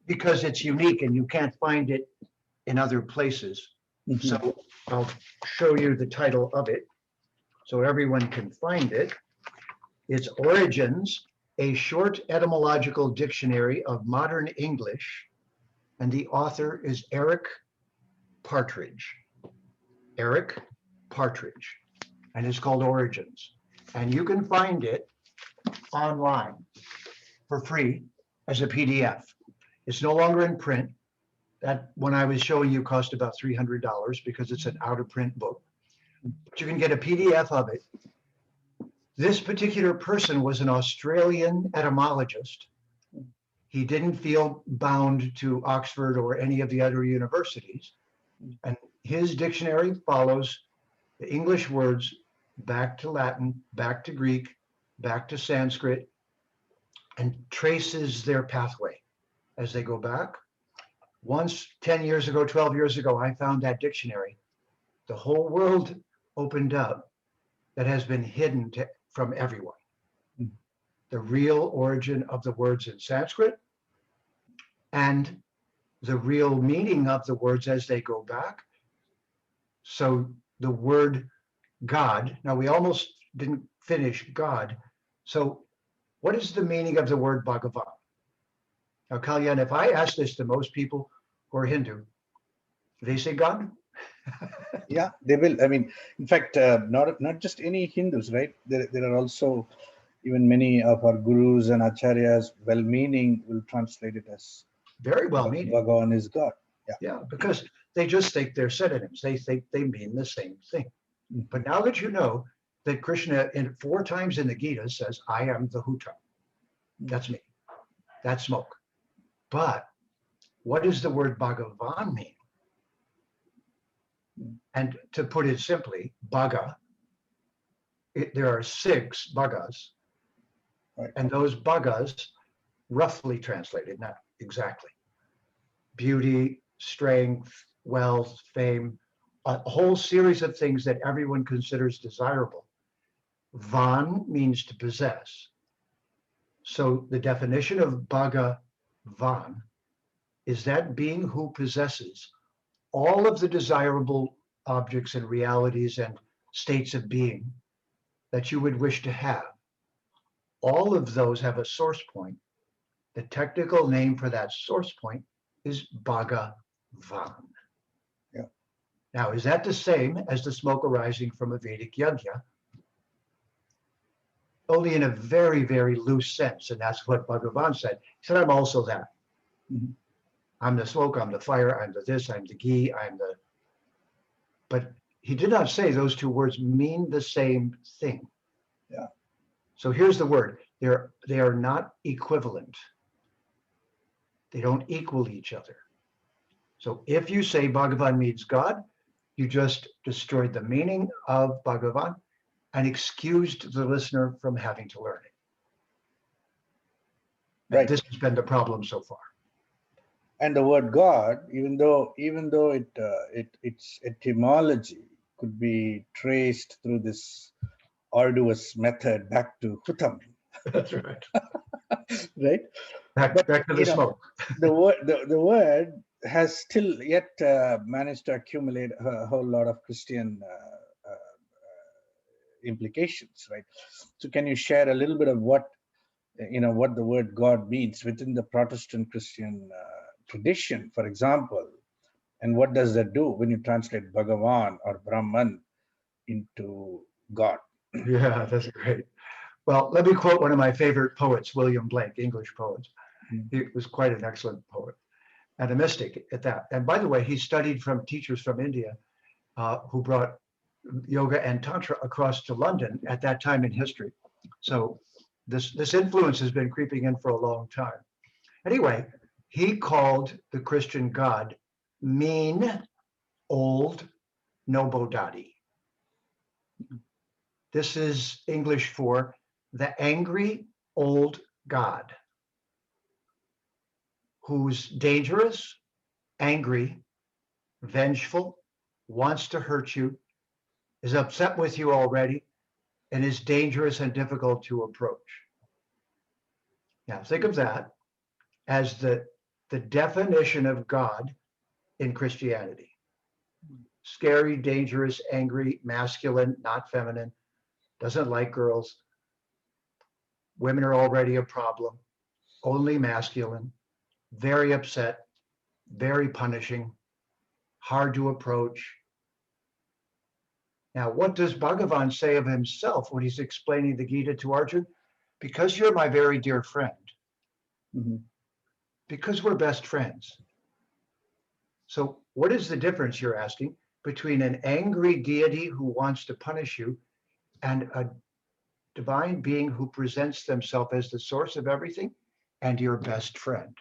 Speaker 3: Because it's unique and you can't find it in other places.
Speaker 2: Mhm.
Speaker 3: So I'll show you the title of it so everyone can find it. It's Origins, a short etymological dictionary of modern English. And the author is Eric Partridge. Eric Partridge. And it's called Origins. And you can find it online for free as a PDF. It's no longer in print. That one I was showing you cost about $300 because it's an out of print book. But you can get a PDF of it. This particular person was an Australian etymologist. He didn't feel bound to Oxford or any of the other universities. And his dictionary follows the English words back to Latin, back to Greek, back to Sanskrit, and traces their pathway as they go back. Once 10 years ago, 12 years ago, I found that dictionary. The whole world opened up that has been hidden from everyone. The real origin of the words in Sanskrit and the real meaning of the words as they go back. So the word God, now we almost didn't finish God. So what is the meaning of the word Bhagavan? Now, Kalyan, if I ask this to most people who are Hindu, do they say God?
Speaker 2: Yeah, they will. I mean, in fact, not just any Hindus, right? There are also even many of our gurus and acharyas, well-meaning, will translate it as
Speaker 3: Very well meaning.
Speaker 2: Bhagavan is God. Yeah.
Speaker 3: Yeah, because they just think they're synonyms. They think they mean the same thing.
Speaker 2: Mhm.
Speaker 3: But now that you know that Krishna 4 times in the Gita says, I am the Huta. That's me. That's smoke. But what does the word Bhagavan mean? And to put it simply, Bhaga, there are 6 Bhagas,
Speaker 2: Right.
Speaker 3: and those Bhagas, roughly translated, not exactly, beauty, strength, wealth, fame, a whole series of things that everyone considers desirable. Van means to possess. So the definition of Bhagavan is that being who possesses all of the desirable objects and realities and states of being that you would wish to have. All of those have a source point. The technical name for that source point is Bhagavan.
Speaker 2: Yeah.
Speaker 3: Now, is that the same as the smoke arising from a Vedic yajna? Only in a very, very loose sense. And that's what Bhagavan said. He said, I'm also that.
Speaker 2: Mhm.
Speaker 3: I'm the smoke, I'm the fire, I'm the this, I'm the ghee, I'm the. But he did not say those 2 words mean the same thing.
Speaker 2: Yeah.
Speaker 3: So here's the word. They are not equivalent. They don't equal each other. So if you say Bhagavan means God, you just destroyed the meaning of Bhagavan and excused the listener from having to learn it. And
Speaker 2: Right.
Speaker 3: this has been the problem so far.
Speaker 2: And the word God, even though its etymology could be traced through this arduous method back to Hutam,
Speaker 3: That's right.
Speaker 2: right?
Speaker 3: Back to the
Speaker 2: you know,
Speaker 3: smoke.
Speaker 2: the word has still yet managed to accumulate a whole lot of Christian implications, right? So can you share a little bit of what the word God means within the Protestant Christian tradition, for example, and what does that do when you translate Bhagavan or Brahman into God?
Speaker 3: Yeah, that's great. Well, let me quote one of my favorite poets, William Blake, English poet. He was quite an excellent poet and a mystic at that. And by the way, he studied from teachers from India who brought yoga and tantra across to London at that time in history. So this influence has been creeping in for a long time. Anyway, he called the Christian God mean, old, nobodadi. This is English for the angry old God, who's dangerous, angry, vengeful, wants to hurt you, is upset with you already, and is dangerous and difficult to approach. Now, think of that as the definition of God in Christianity. Scary, dangerous, angry, masculine, not feminine, doesn't like girls. Women are already a problem, only masculine, very upset, very punishing, hard to approach. Now, what does Bhagavan say of himself when he's explaining the Gita to Arjuna? Because you're my very dear friend, because we're best friends. So what is the difference, you're asking, between an angry deity who wants to punish you and a divine being who presents themselves as the source of everything and your best friend?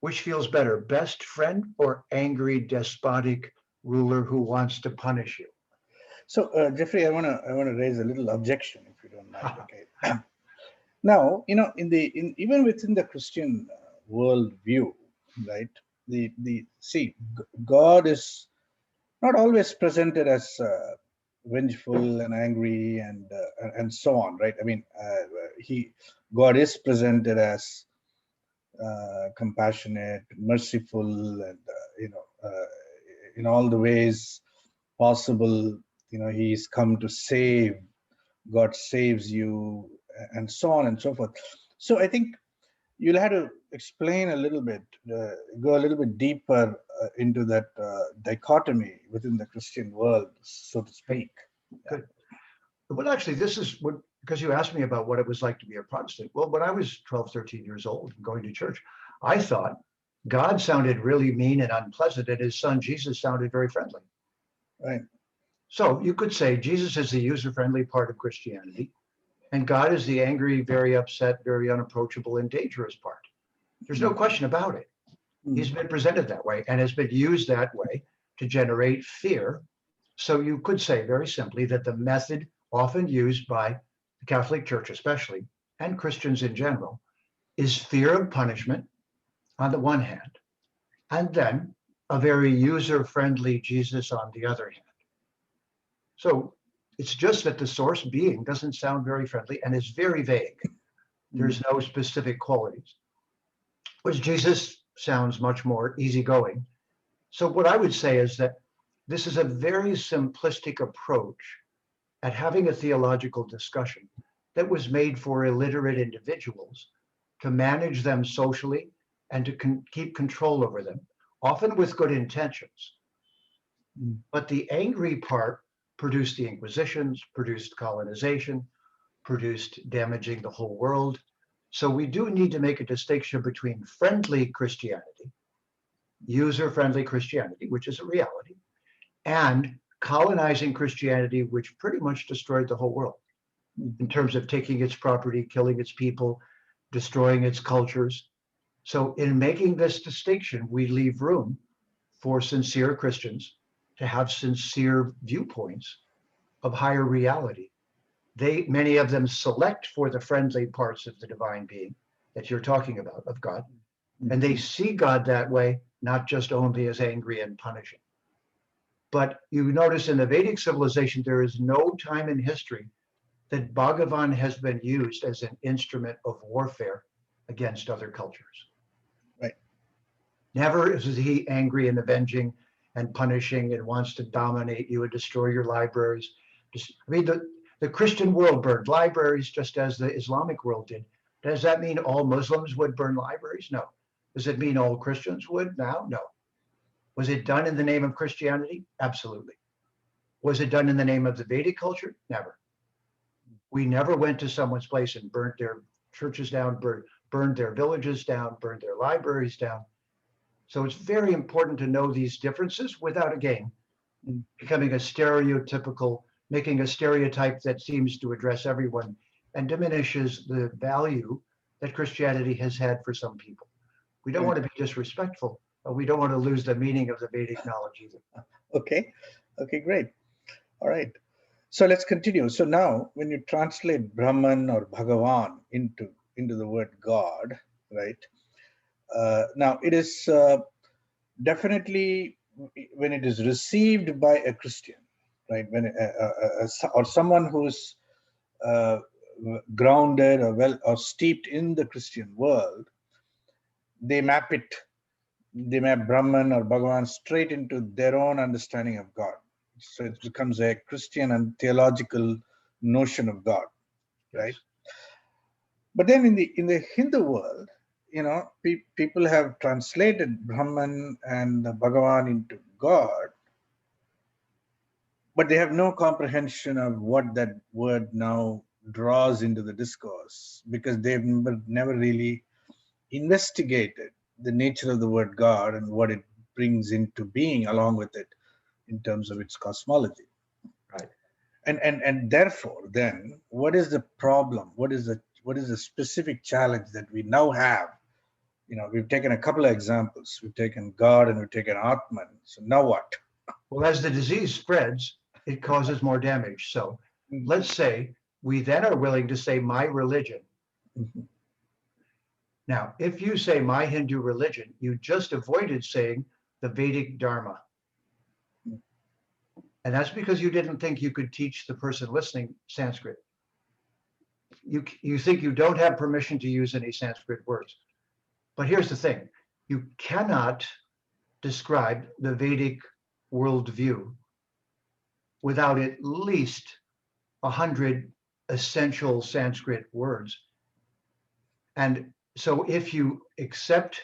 Speaker 3: Which feels better, best friend or angry, despotic ruler who wants to punish you?
Speaker 2: So, Jeffrey, I want to raise a little objection, if you don't mind. Okay. Now, even within the Christian world view, right? God is not always presented as vengeful and angry and so on, right? I mean, God is presented as compassionate, merciful, and in all the ways possible. He's come to save. God saves you, and so on and so forth. So I think you'll have to explain a little bit, go a little bit deeper into that dichotomy within the Christian world, so to speak.
Speaker 3: Good. Well, actually, this is what, because you asked me about what it was like to be a Protestant. Well, when I was 12, 13 years old and going to church, I thought God sounded really mean and unpleasant, and his son Jesus sounded very friendly.
Speaker 2: Right.
Speaker 3: So you could say Jesus is the user-friendly part of Christianity, and God is the angry, very upset, very unapproachable, and dangerous part. There's no question about it. He's been presented that way and has been used that way to generate fear. So you could say very simply that the method often used by the Catholic Church especially, and Christians in general, is fear of punishment on the one hand, and then a very user-friendly Jesus on the other hand. So it's just that the source being doesn't sound very friendly and is very vague. There's no specific qualities. Whereas Jesus sounds much more easygoing. So what I would say is that this is a very simplistic approach at having a theological discussion that was made for illiterate individuals to manage them socially and to keep control over them, often with good intentions. But the angry part produced the Inquisitions, produced colonization, produced damaging the whole world. So we do need to make a distinction between friendly Christianity, user-friendly Christianity, which is a reality, and colonizing Christianity, which pretty much destroyed the whole world in terms of taking its property, killing its people, destroying its cultures. So in making this distinction, we leave room for sincere Christians to have sincere viewpoints of higher reality. Many of them select for the friendly parts of the divine being that you're talking about, of God, and they see God that way, not just only as angry and punishing. But you notice in the Vedic civilization, there is no time in history that Bhagavan has been used as an instrument of warfare against other cultures.
Speaker 2: Right.
Speaker 3: Never is he angry and avenging and punishing and wants to dominate you and destroy your libraries. I mean, the Christian world burned libraries just as the Islamic world did. Does that mean all Muslims would burn libraries? No. Does it mean all Christians would now? No. Was it done in the name of Christianity? Absolutely. Was it done in the name of the Vedic culture? Never. We never went to someone's place and burnt their churches down, burned their villages down, burned their libraries down. So it's very important to know these differences without, again, becoming a stereotypical, making a stereotype that seems to address everyone and diminishes the value that Christianity has had for some people. We don't want to be disrespectful, but we don't want to lose the meaning of the Vedic knowledge either.
Speaker 2: Okay, great. All right. So let's continue. So now when you translate Brahman or Bhagavan into the word God, right? Now it is definitely when it is received by a Christian, right? When or someone who's grounded or steeped in the Christian world, they map it they map Brahman or Bhagavan straight into their own understanding of God. So it becomes a Christian and theological notion of God, right?
Speaker 3: Yes.
Speaker 2: But then in the Hindu world, people have translated Brahman and Bhagavan into God, but they have no comprehension of what that word now draws into the discourse, because they've never really investigated the nature of the word God and what it brings into being along with it in terms of its cosmology.
Speaker 3: Right.
Speaker 2: And therefore, then, what is the problem? What is the specific challenge that we now have? We've taken a couple of examples. We've taken God and we've taken Atman. So now what?
Speaker 3: Well, as the disease spreads, it causes more damage. So let's say we then are willing to say my religion.
Speaker 2: Mhm.
Speaker 3: Now, if you say my Hindu religion, you just avoided saying the Vedic Dharma. And that's because you didn't think you could teach the person listening Sanskrit. You think you don't have permission to use any Sanskrit words. But here's the thing. You cannot describe the Vedic worldview without at least 100 essential Sanskrit words. And so if you accept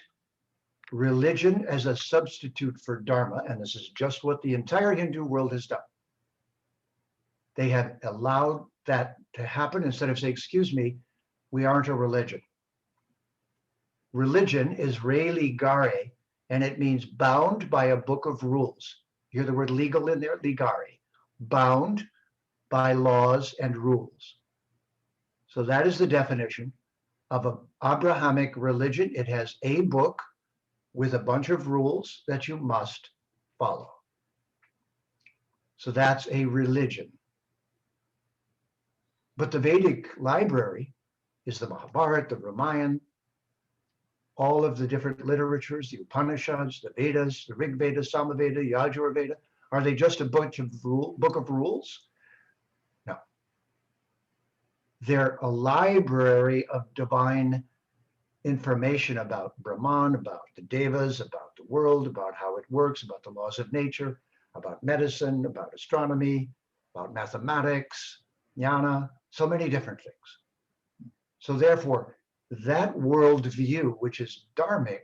Speaker 3: religion as a substitute for Dharma, and this is just what the entire Hindu world has done, they have allowed that to happen instead of saying, excuse me, we aren't a religion. Religion is re ligare, and it means bound by a book of rules. You hear the word legal in there, ligare, bound by laws and rules. So that is the definition of an Abrahamic religion. It has a book with a bunch of rules that you must follow. So that's a religion. But the Vedic library is the Mahabharata, the Ramayana, all of the different literatures, the Upanishads, the Vedas, the Rig Veda, Samaveda, Yajurveda. Are they just a bunch of book of rules? No. They're a library of divine information about Brahman, about the Devas, about the world, about how it works, about the laws of nature, about medicine, about astronomy, about mathematics, jnana, so many different things. So therefore, that worldview, which is dharmic,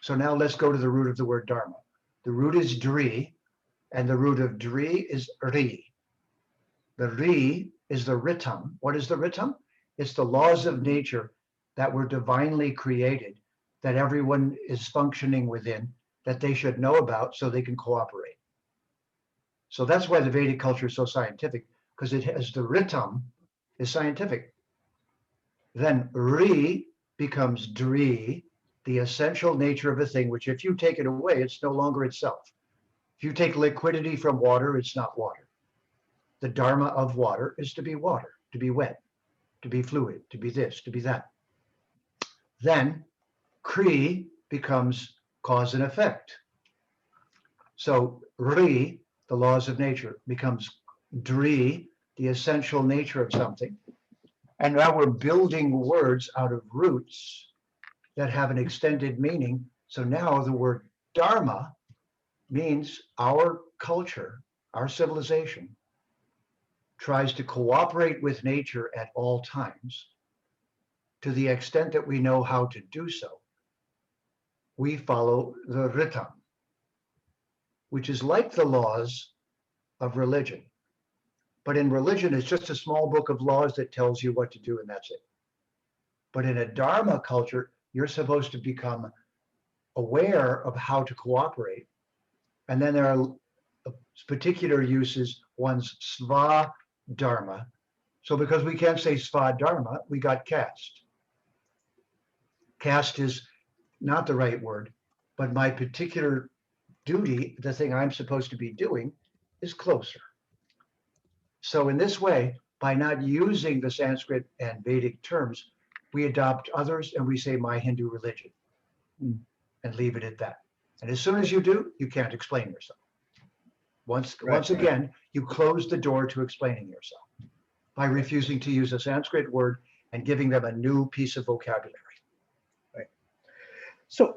Speaker 3: so now let's go to the root of the word dharma. The root is dri, and the root of dri is ri. The ri is the ritam. What is the ritam? It's the laws of nature that were divinely created, that everyone is functioning within, that they should know about so they can cooperate. So that's why the Vedic culture is so scientific, because it has the ritam is scientific. Then ri becomes dri, the essential nature of a thing, which if you take it away, it's no longer itself. If you take liquidity from water, it's not water. The dharma of water is to be water, to be wet, to be fluid, to be this, to be that. Then kri becomes cause and effect. So ri, the laws of nature, becomes dri, the essential nature of something. And now we're building words out of roots that have an extended meaning. So now the word dharma means our culture, our civilization, tries to cooperate with nature at all times. To the extent that we know how to do so, we follow the ritam, which is like the laws of religion. But in religion, it's just a small book of laws that tells you what to do, and that's it. But in a dharma culture, you're supposed to become aware of how to cooperate. And then there are particular uses, one's sva dharma. So because we can't say sva dharma, we got caste. Caste is not the right word, but my particular duty, the thing I'm supposed to be doing, is closer. So in this way, by not using the Sanskrit and Vedic terms, we adopt others and we say my Hindu religion and leave it at that. And as soon as you do, you can't explain yourself. Once again, you close the door to explaining yourself by refusing to use a Sanskrit word and giving them a new piece of vocabulary.
Speaker 2: Right. So,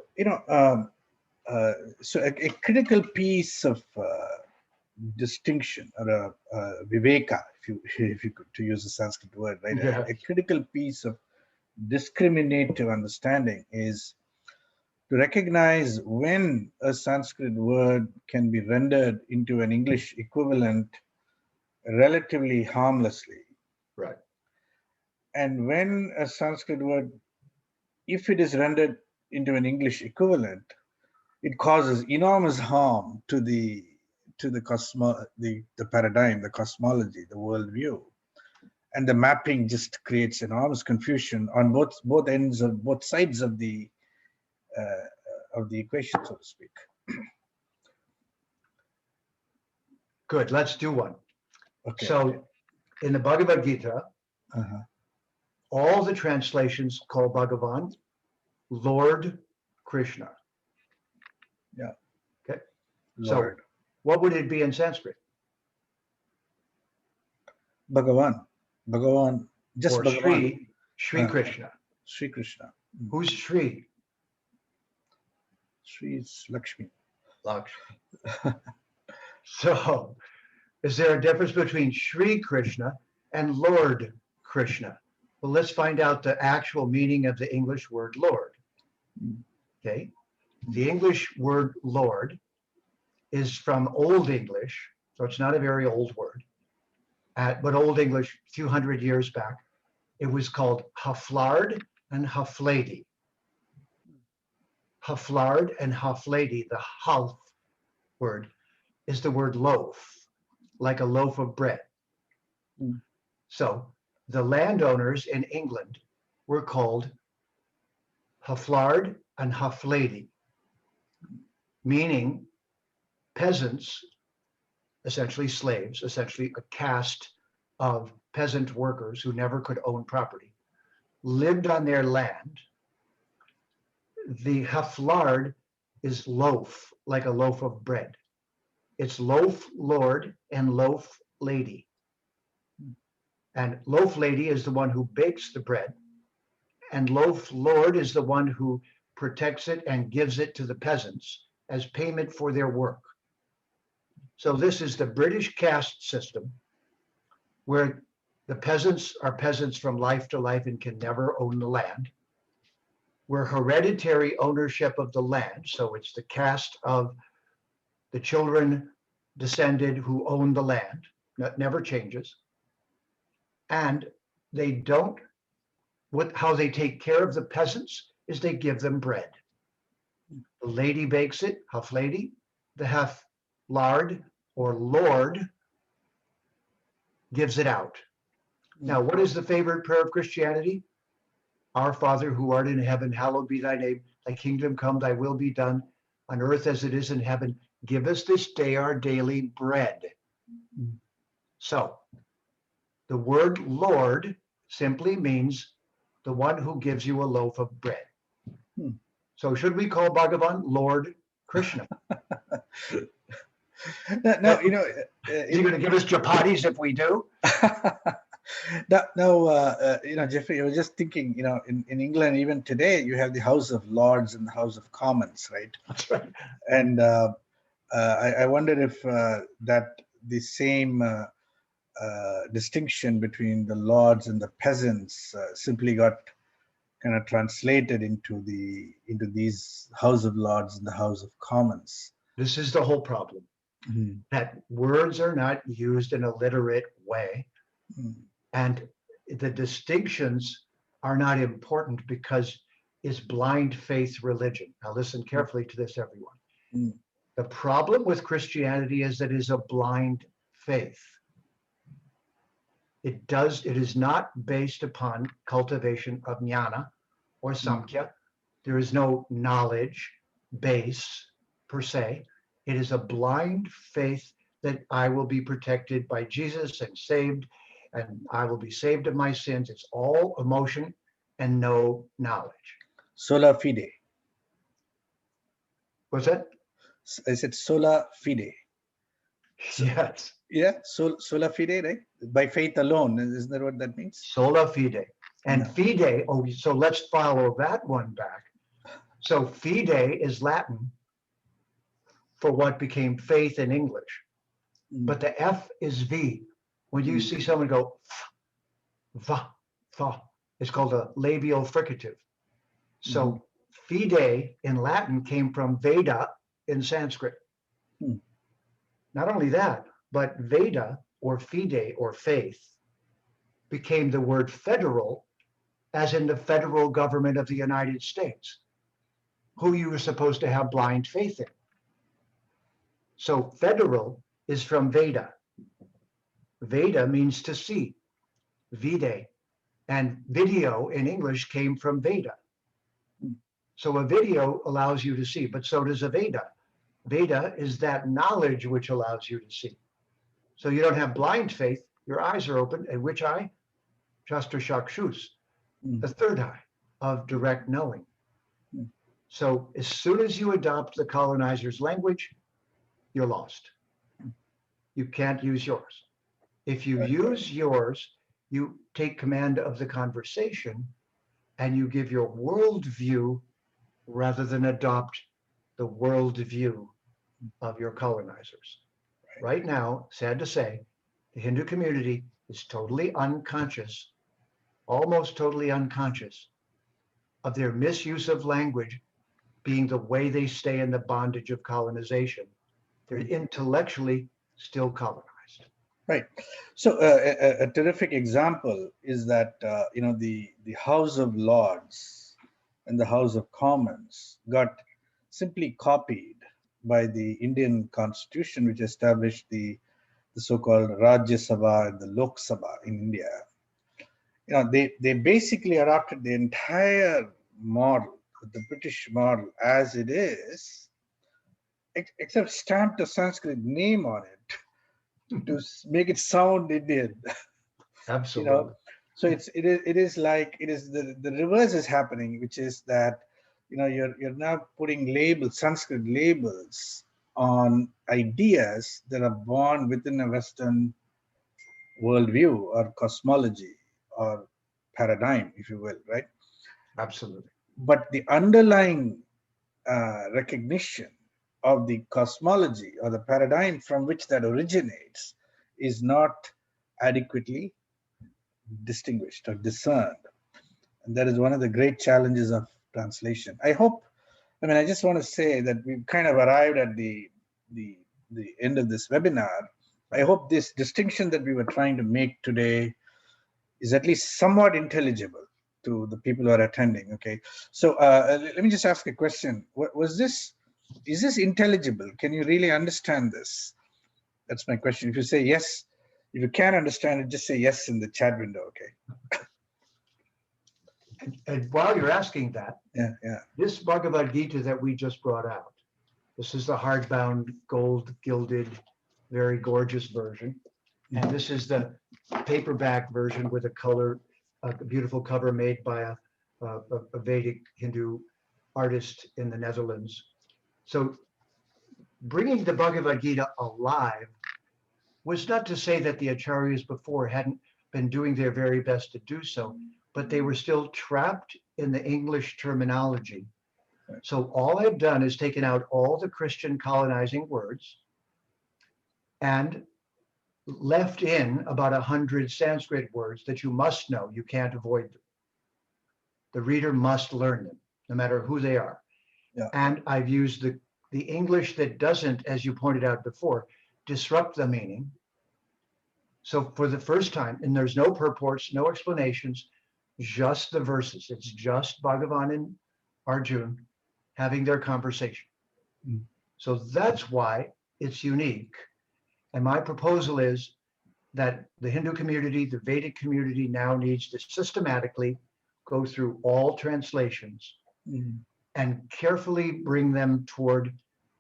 Speaker 2: so a critical piece of distinction, or a viveka, if you could to use a Sanskrit word, right?
Speaker 3: Yeah.
Speaker 2: A critical piece of discriminative understanding is to recognize when a Sanskrit word can be rendered into an English equivalent relatively harmlessly,
Speaker 3: Right.
Speaker 2: and when a Sanskrit word, if it is rendered into an English equivalent, it causes enormous harm to the the paradigm, the cosmology, the worldview, and the mapping just creates enormous confusion on both ends of both sides of the equation, so to speak.
Speaker 3: Good. Let's do one.
Speaker 2: Okay.
Speaker 3: So in the Bhagavad Gita,
Speaker 2: Uh-huh.
Speaker 3: all the translations call Bhagavan Lord Krishna.
Speaker 2: Yeah.
Speaker 3: Okay.
Speaker 2: Lord.
Speaker 3: So what would it be in Sanskrit?
Speaker 2: Bhagavan. Bhagavan. Just
Speaker 3: Or
Speaker 2: Bhagavan.
Speaker 3: Sri Krishna.
Speaker 2: Sri Krishna.
Speaker 3: Who's Sri?
Speaker 2: Sri is Lakshmi.
Speaker 3: Lakshmi. So is there a difference between Sri Krishna and Lord Krishna? Well, let's find out the actual meaning of the English word Lord. Okay. The English word Lord is from Old English, so it's not a very old word, but Old English, a few hundred years back. It was called Haflard and Haflady. Haflard and Haflady, the half word, is the word loaf, like a loaf of bread. So the landowners in England were called Haflard and Haflady, meaning peasants, essentially slaves, essentially a caste of peasant workers who never could own property, lived on their land. The Haflard is loaf, like a loaf of bread. It's loaf lord and loaf lady. And loaf lady is the one who bakes the bread, and loaf lord is the one who protects it and gives it to the peasants as payment for their work. So this is the British caste system, where the peasants are peasants from life to life and can never own the land. Where hereditary ownership of the land, so it's the caste of the children descended who own the land, that never changes. And they don't, how they take care of the peasants is they give them bread. The lady bakes it, half lady, the half lard or lord gives it out. Now, what is the favorite prayer of Christianity? Our Father who art in heaven, hallowed be thy name. Thy kingdom come, thy will be done on earth as it is in heaven. Give us this day our daily bread. So the word Lord simply means the one who gives you a loaf of bread. So should we call Bhagavan Lord Krishna?
Speaker 2: No,
Speaker 3: is he going to give us chapatis if we do?
Speaker 2: Jeffrey, I was just thinking, in England, even today, you have the House of Lords and the House of Commons, right?
Speaker 3: That's right.
Speaker 2: And I wonder if that the same distinction between the lords and the peasants simply got kind of translated into these House of Lords and the House of Commons.
Speaker 3: This is the whole problem. That words are not used in a literate way. And the distinctions are not important because it's blind faith religion. Now listen carefully to this, everyone. The problem with Christianity is that it is a blind faith. It is not based upon cultivation of jnana or samkhya. There is no knowledge base per se. It is a blind faith that I will be protected by Jesus and saved, and I will be saved of my sins. It's all emotion and no knowledge.
Speaker 2: Sola fide.
Speaker 3: What's that?
Speaker 2: I said sola fide.
Speaker 3: Yes.
Speaker 2: Yeah, sola fide, right? By faith alone. Isn't that what that means?
Speaker 3: Sola fide. And fide, so let's follow that one back. So fide is Latin for what became faith in English, but the F is V. When you see someone go va, fa, it's called a labial fricative. So fide in Latin came from Veda in Sanskrit. Not only that, but Veda or fide or faith became the word federal, as in the federal government of the United States, who you were supposed to have blind faith in. So federal is from Veda. Veda means to see, vide, and video in English came from Veda. So a video allows you to see, but so does a Veda. Veda is that knowledge which allows you to see. So you don't have blind faith, your eyes are open. And which eye? Chastrashakshus, the third eye of direct knowing. So as soon as you adopt the colonizer's language, you're lost. You can't use yours. If you use yours, you take command of the conversation and you give your worldview rather than adopt the worldview of your colonizers. Right now, sad to say, the Hindu community is totally unconscious, almost totally unconscious of their misuse of language being the way they stay in the bondage of colonization. They're intellectually still colonized.
Speaker 2: Right. So a terrific example is that the House of Lords and the House of Commons got simply copied by the Indian Constitution, which established the so-called Rajya Sabha and the Lok Sabha in India. They basically adopted the entire model, the British model as it is, except stamped a Sanskrit name on it to make it sound Indian.
Speaker 3: Absolutely.
Speaker 2: So it is the reverse is happening, which is that you're now putting labels, Sanskrit labels, on ideas that are born within a Western worldview or cosmology or paradigm, if you will, right?
Speaker 3: Absolutely.
Speaker 2: But the underlying recognition of the cosmology or the paradigm from which that originates is not adequately distinguished or discerned. And that is one of the great challenges of translation. I just want to say that we've kind of arrived at the end of this webinar. I hope this distinction that we were trying to make today is at least somewhat intelligible to the people who are attending. Okay, so let me just ask a question. Is this intelligible? Can you really understand this? That's my question. If you say yes, if you can't understand it, just say yes in the chat window. Okay.
Speaker 3: And while you're asking that,
Speaker 2: Yeah.
Speaker 3: this Bhagavad Gita that we just brought out, this is the hardbound, gold gilded, very gorgeous version. And this is the paperback version with a beautiful cover made by a Vedic Hindu artist in the Netherlands. So bringing the Bhagavad Gita alive was not to say that the acharyas before hadn't been doing their very best to do so, but they were still trapped in the English terminology. So all I've done is taken out all the Christian colonizing words and left in about 100 Sanskrit words that you must know. You can't avoid them. The reader must learn them, no matter who they are.
Speaker 2: Yeah.
Speaker 3: And I've used the English that doesn't, as you pointed out before, disrupt the meaning. So for the first time, and there's no purports, no explanations, just the verses. It's just Bhagavan and Arjun having their conversation. So that's why it's unique. And my proposal is that the Hindu community, the Vedic community now needs to systematically go through all translations and carefully bring them toward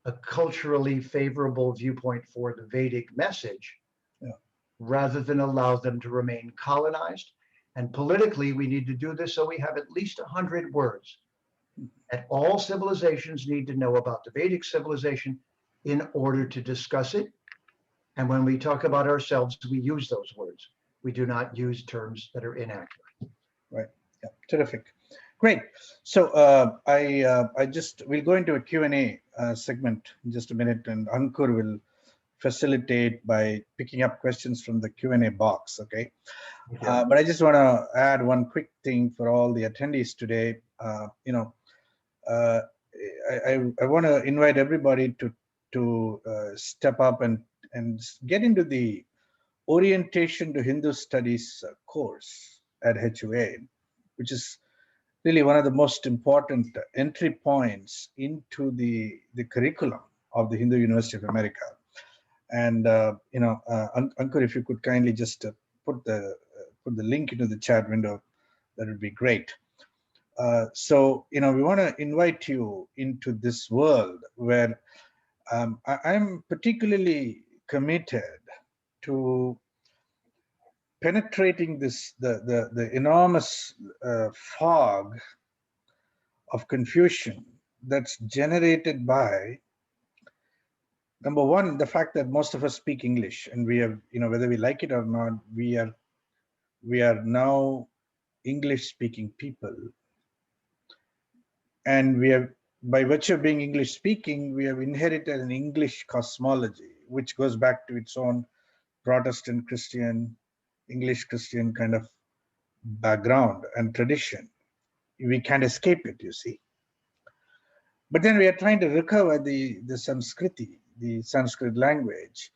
Speaker 3: a culturally favorable viewpoint for the Vedic message, rather than allow them to remain colonized. And politically, we need to do this so we have at least 100 words that all civilizations need to know about the Vedic civilization in order to discuss it. And when we talk about ourselves, we use those words. We do not use terms that are inaccurate.
Speaker 2: Right. Yeah. Terrific. Great. So we'll go into a Q&A segment in just a minute, and Ankur will facilitate by picking up questions from the Q&A box. Okay.
Speaker 3: Okay.
Speaker 2: But I just want to add one quick thing for all the attendees today. Uh, I want to invite everybody to step up and get into the Orientation to Hindu Studies course at HUA, which is really one of the most important entry points into the curriculum of the Hindu University of America. And Ankur, if you could kindly just put the link into the chat window, that would be great. So we want to invite you into this world where I'm particularly committed to penetrating the enormous fog of confusion that's generated by, number one, the fact that most of us speak English, and we have, whether we like it or not, we are now English speaking people. And we have, by virtue of being English speaking, we have inherited an English cosmology, which goes back to its own Protestant Christian, English Christian kind of background and tradition. We can't escape it, you see. But then we are trying to recover the Sanskriti, the Sanskrit language,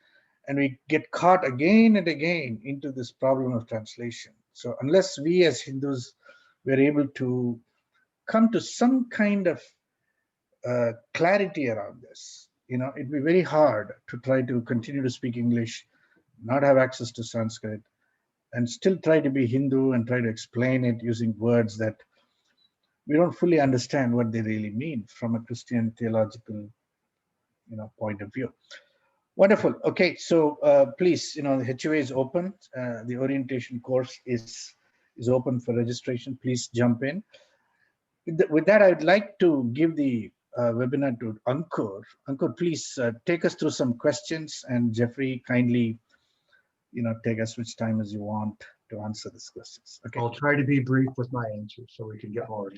Speaker 2: and we get caught again and again into this problem of translation. So unless we as Hindus were able to come to some kind of clarity around this, it'd be very hard to try to continue to speak English, not have access to Sanskrit, and still try to be Hindu and try to explain it using words that we don't fully understand what they really mean from a Christian theological, point of view. Wonderful. Okay, so please, the HUA is open. The orientation course is open for registration. Please jump in. With that, I'd like to give the webinar to Ankur. Ankur, please take us through some questions, and Jeffrey, kindly, take as much time as you want to answer these questions. Okay.
Speaker 3: I'll try to be brief with my answers so we can get more.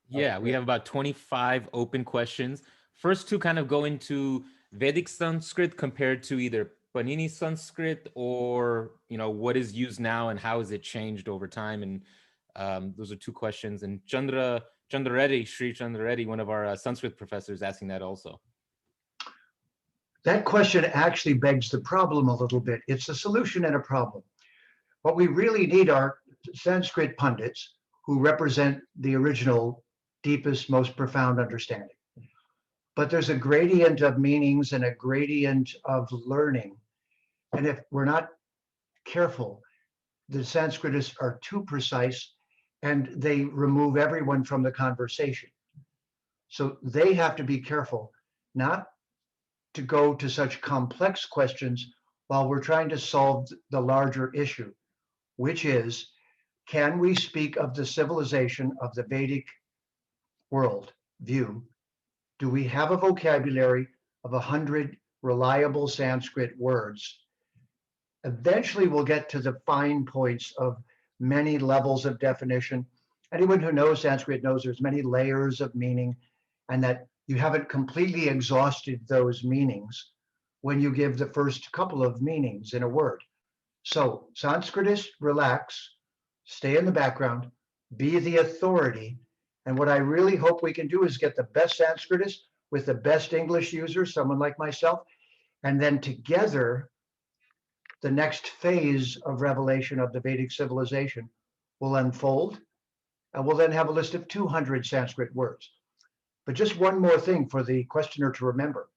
Speaker 1: Yeah, we have about 25 open questions. First two kind of go into Vedic Sanskrit compared to either Panini Sanskrit or, what is used now and how has it changed over time. And those are two questions. And Sri Chandra Reddy, one of our Sanskrit professors, asking that also.
Speaker 3: That question actually begs the problem a little bit. It's a solution and a problem. What we really need are Sanskrit pundits who represent the original, deepest, most profound understanding. But there's a gradient of meanings and a gradient of learning. And if we're not careful, the Sanskritists are too precise and they remove everyone from the conversation. So they have to be careful not to go to such complex questions while we're trying to solve the larger issue, which is, can we speak of the civilization of the Vedic world view? Do we have a vocabulary of 100 reliable Sanskrit words? Eventually, we'll get to the fine points of many levels of definition. Anyone who knows Sanskrit knows there's many layers of meaning, and that you haven't completely exhausted those meanings when you give the first couple of meanings in a word. So Sanskritists, relax, stay in the background, be the authority. And what I really hope we can do is get the best Sanskritists with the best English users, someone like myself, and then together, the next phase of revelation of the Vedic civilization will unfold, and we'll then have a list of 200 Sanskrit words. But just one more thing for the questioner to remember.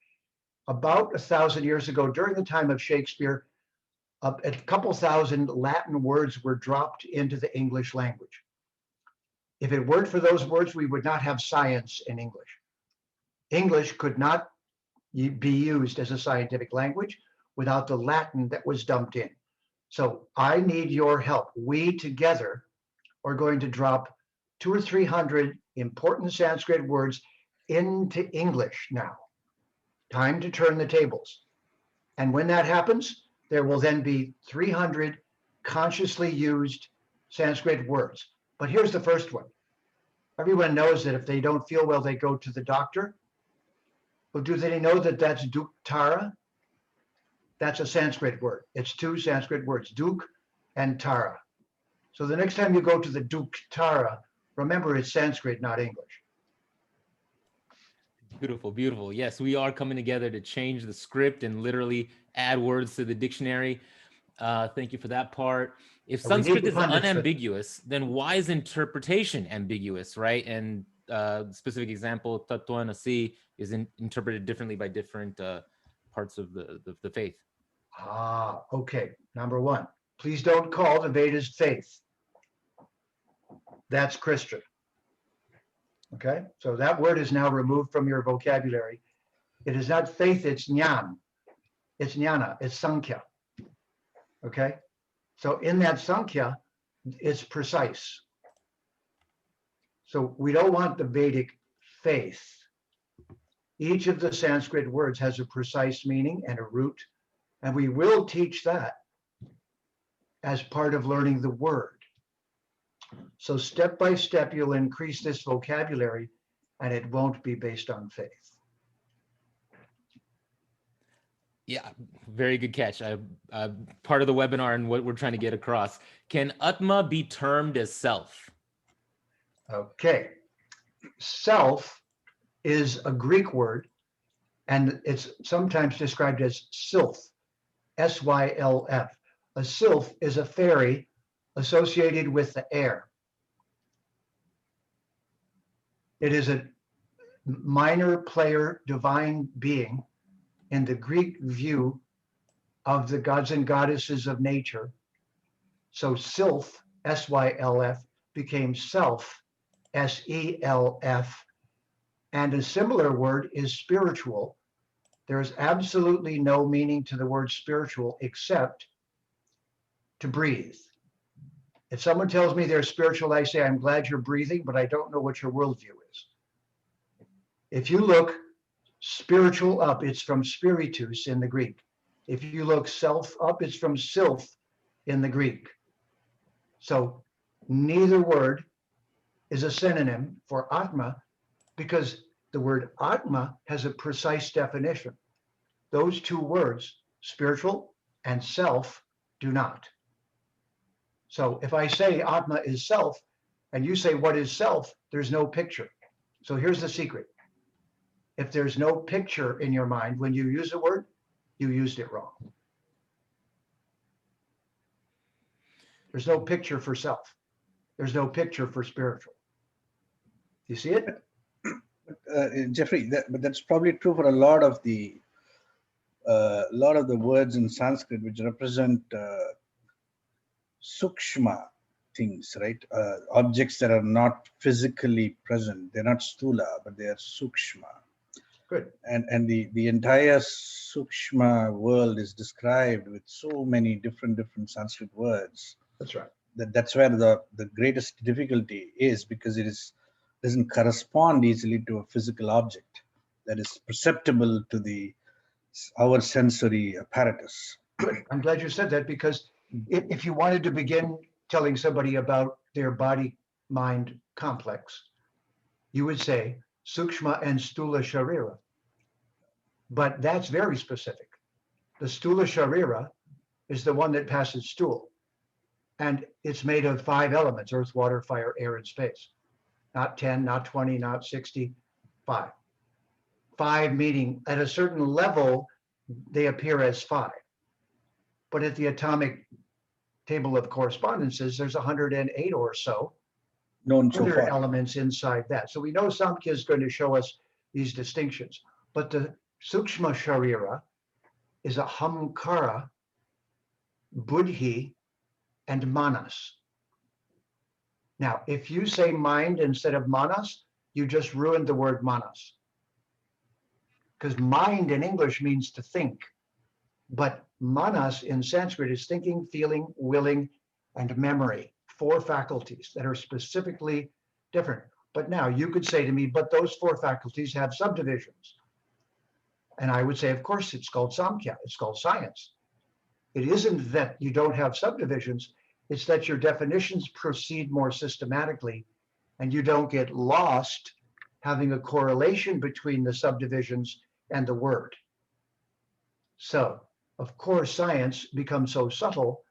Speaker 3: About 1,000 years ago, during the time of Shakespeare, a couple thousand Latin words were dropped into the English language. If it weren't for those words, we would not have science in English. English could not be used as a scientific language without the Latin that was dumped in. So I need your help. We together are going to drop 200 or 300 important Sanskrit words into English now. Time to turn the tables. And when that happens, there will then be 300 consciously used Sanskrit words. But here's the first one. Everyone knows that if they don't feel well, they go to the doctor. Well, do they know that that's duktara? That's a Sanskrit word. It's two Sanskrit words, duk and tara. So the next time you go to the duktara, remember it's Sanskrit, not English.
Speaker 1: Beautiful, beautiful. Yes, we are coming together to change the script and literally add words to the dictionary. Thank you for that part. If
Speaker 3: And we need
Speaker 1: Sanskrit
Speaker 3: the
Speaker 1: is
Speaker 3: pundits, but-
Speaker 1: unambiguous, then why is interpretation ambiguous, right? And specific example, tattva nasi is interpreted differently by different parts of the faith.
Speaker 3: Okay. Number one, please don't call the Vedas faith. That's Christian. Okay, so that word is now removed from your vocabulary. It is not faith, it's jnana. It's jnana, it's sankhya. Okay, so in that sankhya, it's precise. So we don't want the Vedic faith. Each of the Sanskrit words has a precise meaning and a root, and we will teach that as part of learning the word. So step by step, you'll increase this vocabulary, and it won't be based on faith.
Speaker 1: Yeah, very good catch. Part of the webinar and what we're trying to get across. Can Atma be termed as self?
Speaker 3: Okay. Self is a Greek word, and it's sometimes described as sylph, S-Y-L-F. A sylph is a fairy associated with the air. It is a minor player divine being in the Greek view of the gods and goddesses of nature. So sylph, S-Y-L-F, became self, S-E-L-F, and a similar word is spiritual. There's absolutely no meaning to the word spiritual except to breathe. If someone tells me they're spiritual, I say, I'm glad you're breathing, but I don't know what your worldview is. If you look spiritual up, it's from spiritus in the Greek. If you look self up, it's from sylph in the Greek. So neither word is a synonym for Atma because the word Atma has a precise definition. Those two words, spiritual and self, do not. So if I say Atma is self, and you say what is self, there's no picture. So here's the secret. If there's no picture in your mind when you use a word, you used it wrong. There's no picture for self. There's no picture for spiritual. You see it?
Speaker 2: Jeffrey, but that's probably true for a lot of the words in Sanskrit which represent sukshma things, right? Objects that are not physically present. They're not stula, but they are sukshma.
Speaker 3: Good.
Speaker 2: And the entire sukshma world is described with so many different Sanskrit words.
Speaker 3: That's right.
Speaker 2: That's where the greatest difficulty is, because it doesn't correspond easily to a physical object that is perceptible to our sensory apparatus.
Speaker 3: Good. I'm glad you said that, because if you wanted to begin telling somebody about their body-mind complex, you would say sukshma and stula sharira. But that's very specific. The stula sharira is the one that passes stool. And it's made of 5 elements: earth, water, fire, air, and space. Not 10, not 20, not 60, 5. 5 meaning at a certain level, they appear as 5. But at the atomic table of correspondences, there's 108 or so
Speaker 2: Known so
Speaker 3: other
Speaker 2: far.
Speaker 3: elements inside that. So we know Samkhya is going to show us these distinctions. But the Sukshma Sharira is a Hamkara, Buddhi, and Manas. Now, if you say mind instead of Manas, you just ruined the word Manas. Because mind in English means to think. But Manas in Sanskrit is thinking, feeling, willing, and memory. 4 faculties that are specifically different. But now you could say to me, but those 4 faculties have subdivisions. And I would say, of course, it's called Samkhya. It's called science. It isn't that you don't have subdivisions. It's that your definitions proceed more systematically and you don't get lost having a correlation between the subdivisions and the word. So, of course, science becomes so subtle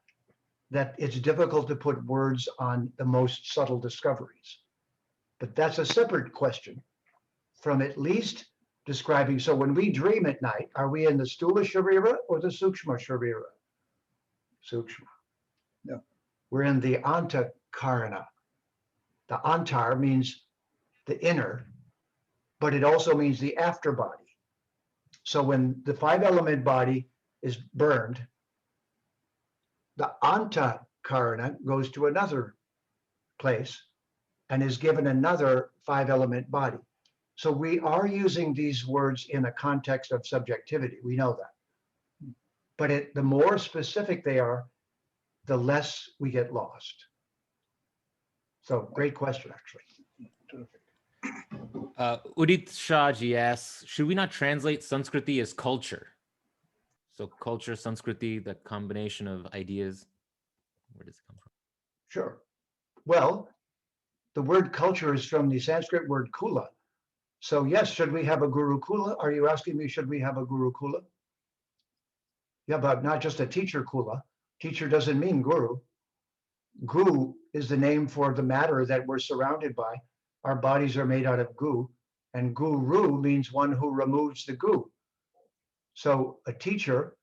Speaker 3: that it's difficult to put words on the most subtle discoveries. But that's a separate question from at least describing. So when we dream at night, are we in the Stula Sharira or the Sukshma Sharira? Sukshma.
Speaker 2: Yeah.
Speaker 3: We're in the Anta Karana. The Antar means the inner, but it also means the after body. So when the 5-element body is burned, the Anta Karana goes to another place and is given another 5-element body. So we are using these words in a context of subjectivity. We know that. But the more specific they are, the less we get lost. So great question, actually.
Speaker 2: Terrific.
Speaker 1: Udit Shahji asks, should we not translate Sanskriti as culture? So culture, Sanskriti, that combination of ideas, where does it come from?
Speaker 3: Sure. Well, the word culture is from the Sanskrit word kula. So yes, should we have a gurukula? Are you asking me, should we have a gurukula? Yeah, but not just a teacher kula. Teacher doesn't mean guru. Gu is the name for the matter that we're surrounded by. Our bodies are made out of gu, and guru means one who removes the gu. So a teacher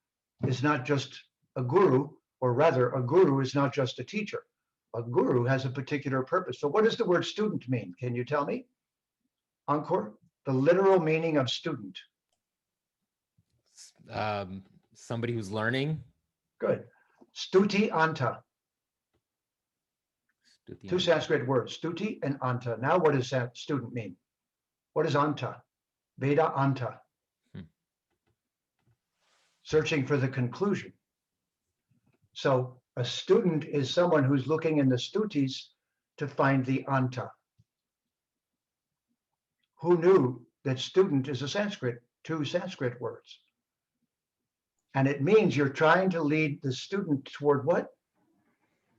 Speaker 3: is not just a guru, or rather, a guru is not just a teacher. A guru has a particular purpose. So what does the word student mean? Can you tell me? Encore, the literal meaning of student.
Speaker 1: Somebody who's learning.
Speaker 3: Good. Stuti anta.
Speaker 1: Stuti
Speaker 3: Two
Speaker 1: anta.
Speaker 3: Sanskrit words, stuti and anta. Now what does that student mean? What is anta? Veda anta. Searching for the conclusion. So a student is someone who's looking in the stutis to find the anta. Who knew that student is a Sanskrit, 2 Sanskrit words? And it means you're trying to lead the student toward what?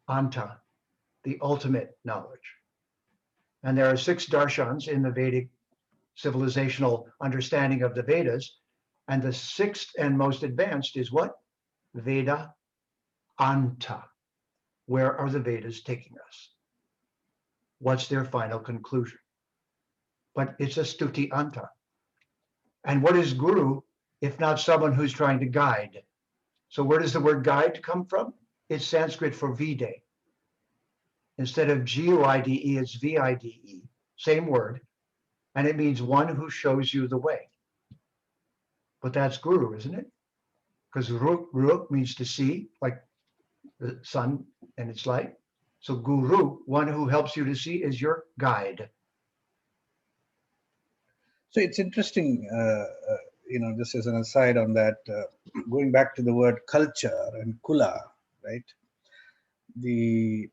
Speaker 3: Anta, the ultimate knowledge. And there are 6 darshans in the Vedic civilizational understanding of the Vedas. And the 6th and most advanced is what? Veda Anta. Where are the Vedas taking us? What's their final conclusion? But it's a stuti anta. And what is guru if not someone who's trying to guide? So where does the word guide come from? It's Sanskrit for vide. Instead of G-U-I-D-E, it's V-I-D-E, same word. And it means one who shows you the way. But that's guru, isn't it? Because ruk means to see, like the sun and its light. So guru, one who helps you to see, is your guide.
Speaker 2: So it's interesting, just as an aside on that, going back to the word culture and kula, right? In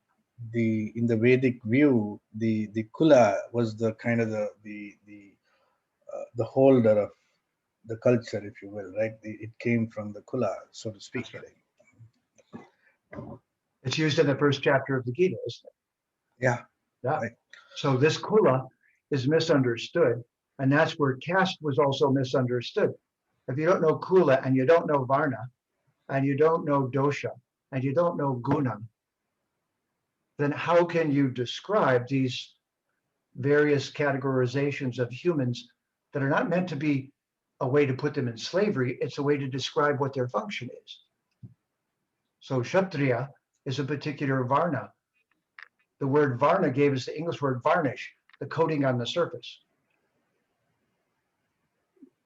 Speaker 2: the Vedic view, the kula was the kind of the holder of the culture, if you will, right? It came from the kula, so to speak. Right?
Speaker 3: It's used in the first chapter of the Gita, isn't it?
Speaker 2: Yeah.
Speaker 3: Yeah.
Speaker 2: Right.
Speaker 3: So this kula is misunderstood, and that's where caste was also misunderstood. If you don't know kula and you don't know varna, and you don't know dosha, and you don't know guna, then how can you describe these various categorizations of humans that are not meant to be a way to put them in slavery? It's a way to describe what their function is. So Kshatriya is a particular varna. The word varna gave us the English word varnish, the coating on the surface.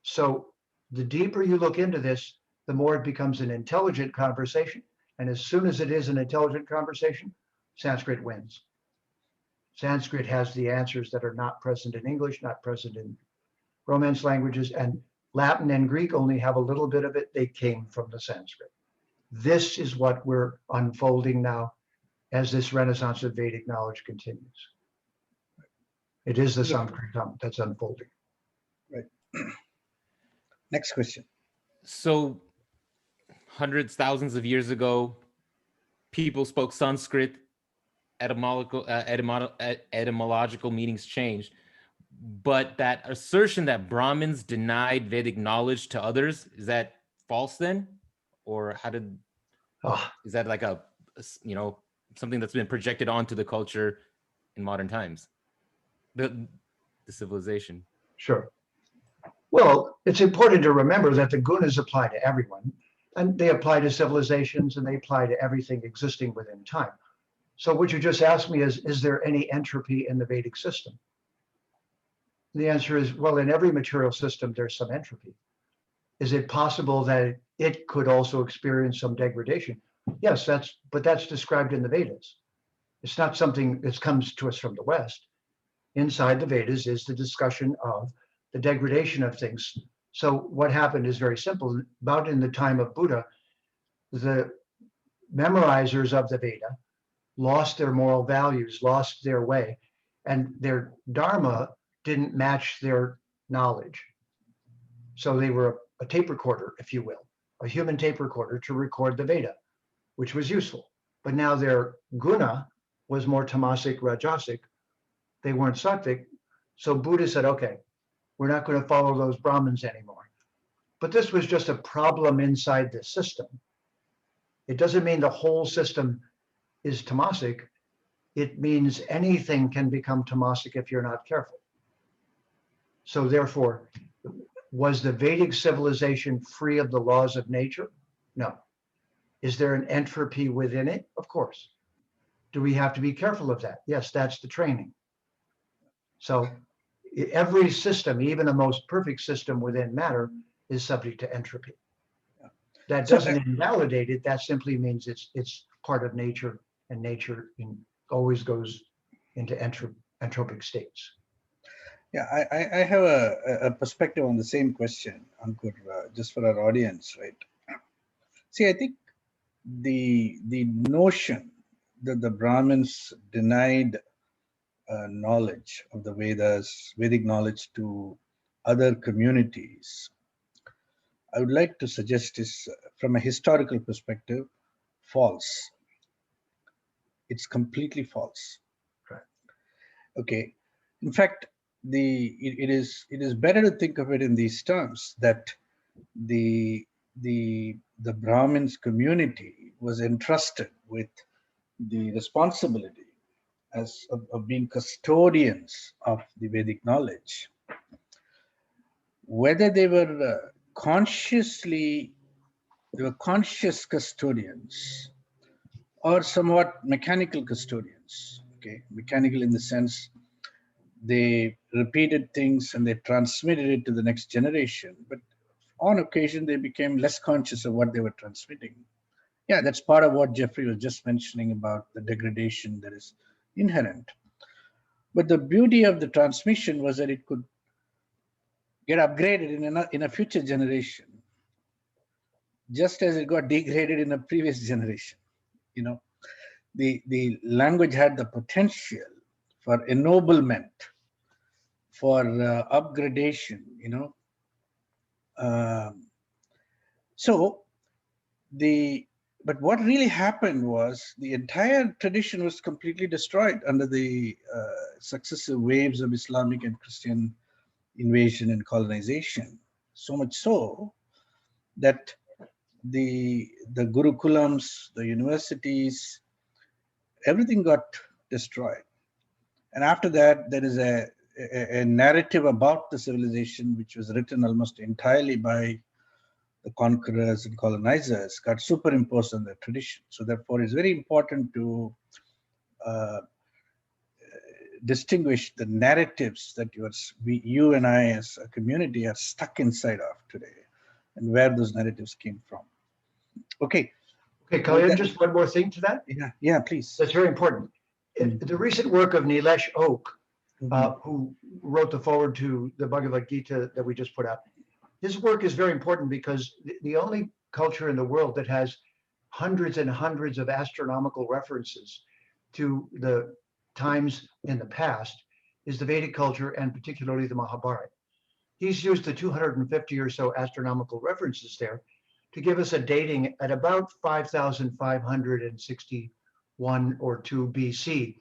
Speaker 3: So the deeper you look into this, the more it becomes an intelligent conversation. And as soon as it is an intelligent conversation, Sanskrit wins. Sanskrit has the answers that are not present in English, not present in Romance languages, and Latin and Greek only have a little bit of it. They came from the Sanskrit. This is what we're unfolding now as this renaissance of Vedic knowledge continues. It is the Sanskrit that's unfolding.
Speaker 2: Right. Next question.
Speaker 1: So hundreds, thousands of years ago, people spoke Sanskrit. etymological meanings changed, but that assertion that Brahmins denied Vedic knowledge to others, is that false then? Or
Speaker 3: Oh,
Speaker 1: is that like something that's been projected onto the culture in modern times? The civilization.
Speaker 3: sure. Well, it's important to remember that the gunas apply to everyone, and they apply to civilizations, and they apply to everything existing within time. So what you just asked me is there any entropy in the Vedic system? The answer is, well, in every material system, there's some entropy. Is it possible that it could also experience some degradation? Yes, but that's described in the Vedas. It's not something that comes to us from the West. Inside the Vedas is the discussion of the degradation of things. So what happened is very simple. About in the time of Buddha, the memorizers of the Veda lost their moral values, lost their way, and their dharma didn't match their knowledge. So they were a tape recorder, if you will, a human tape recorder to record the Veda, which was useful. But now their guna was more tamasic, rajasic. They weren't sattvic. So Buddha said, okay, we're not going to follow those Brahmins anymore. But this was just a problem inside the system. It doesn't mean the whole system is tamasic. It means anything can become tamasic if you're not careful. So therefore, was the Vedic civilization free of the laws of nature? No. Is there an entropy within it? Of course. Do we have to be careful of that? Yes, that's the training. So every system, even the most perfect system within matter, is subject to entropy. That doesn't invalidate it. That simply means it's part of nature, and nature always goes into entropic states.
Speaker 2: Yeah, I have a perspective on the same question, Ankur, just for our audience, right? See, I think the notion that the Brahmins denied knowledge of the Vedas, Vedic knowledge to other communities, I would like to suggest is, from a historical perspective, false. It's completely false.
Speaker 3: Right.
Speaker 2: Okay. In fact, it is better to think of it in these terms, that the Brahmins community was entrusted with the responsibility of being custodians of the Vedic knowledge. Whether they were conscious custodians or somewhat mechanical custodians. Okay, mechanical in the sense they repeated things and they transmitted it to the next generation, but on occasion they became less conscious of what they were transmitting. Yeah, that's part of what Jeffrey was just mentioning about the degradation that is inherent. But the beauty of the transmission was that it could get upgraded in a future generation, just as it got degraded in a previous generation. You know, the language had the potential for ennoblement, for upgradation, you know. But what really happened was the entire tradition was completely destroyed under the successive waves of Islamic and Christian invasion and colonization. So much so that the Gurukulams, the universities, everything got destroyed. And after that, there is a narrative about the civilization which was written almost entirely by the conquerors and colonizers, got superimposed on the tradition. So therefore, it's very important to distinguish the narratives that you and I as a community are stuck inside of today, and where those narratives came from. Okay.
Speaker 3: Okay, Kalyan, just one more thing to that.
Speaker 2: Yeah, please.
Speaker 3: That's very important. The recent work of Nilesh Oak, who wrote the foreword to the Bhagavad Gita that we just put out, his work is very important because the only culture in the world that has hundreds and hundreds of astronomical references to the times in the past is the Vedic culture, and particularly the Mahabharata. He's used the 250 or so astronomical references there to give us a dating at about 5,560 1 or 2 BC,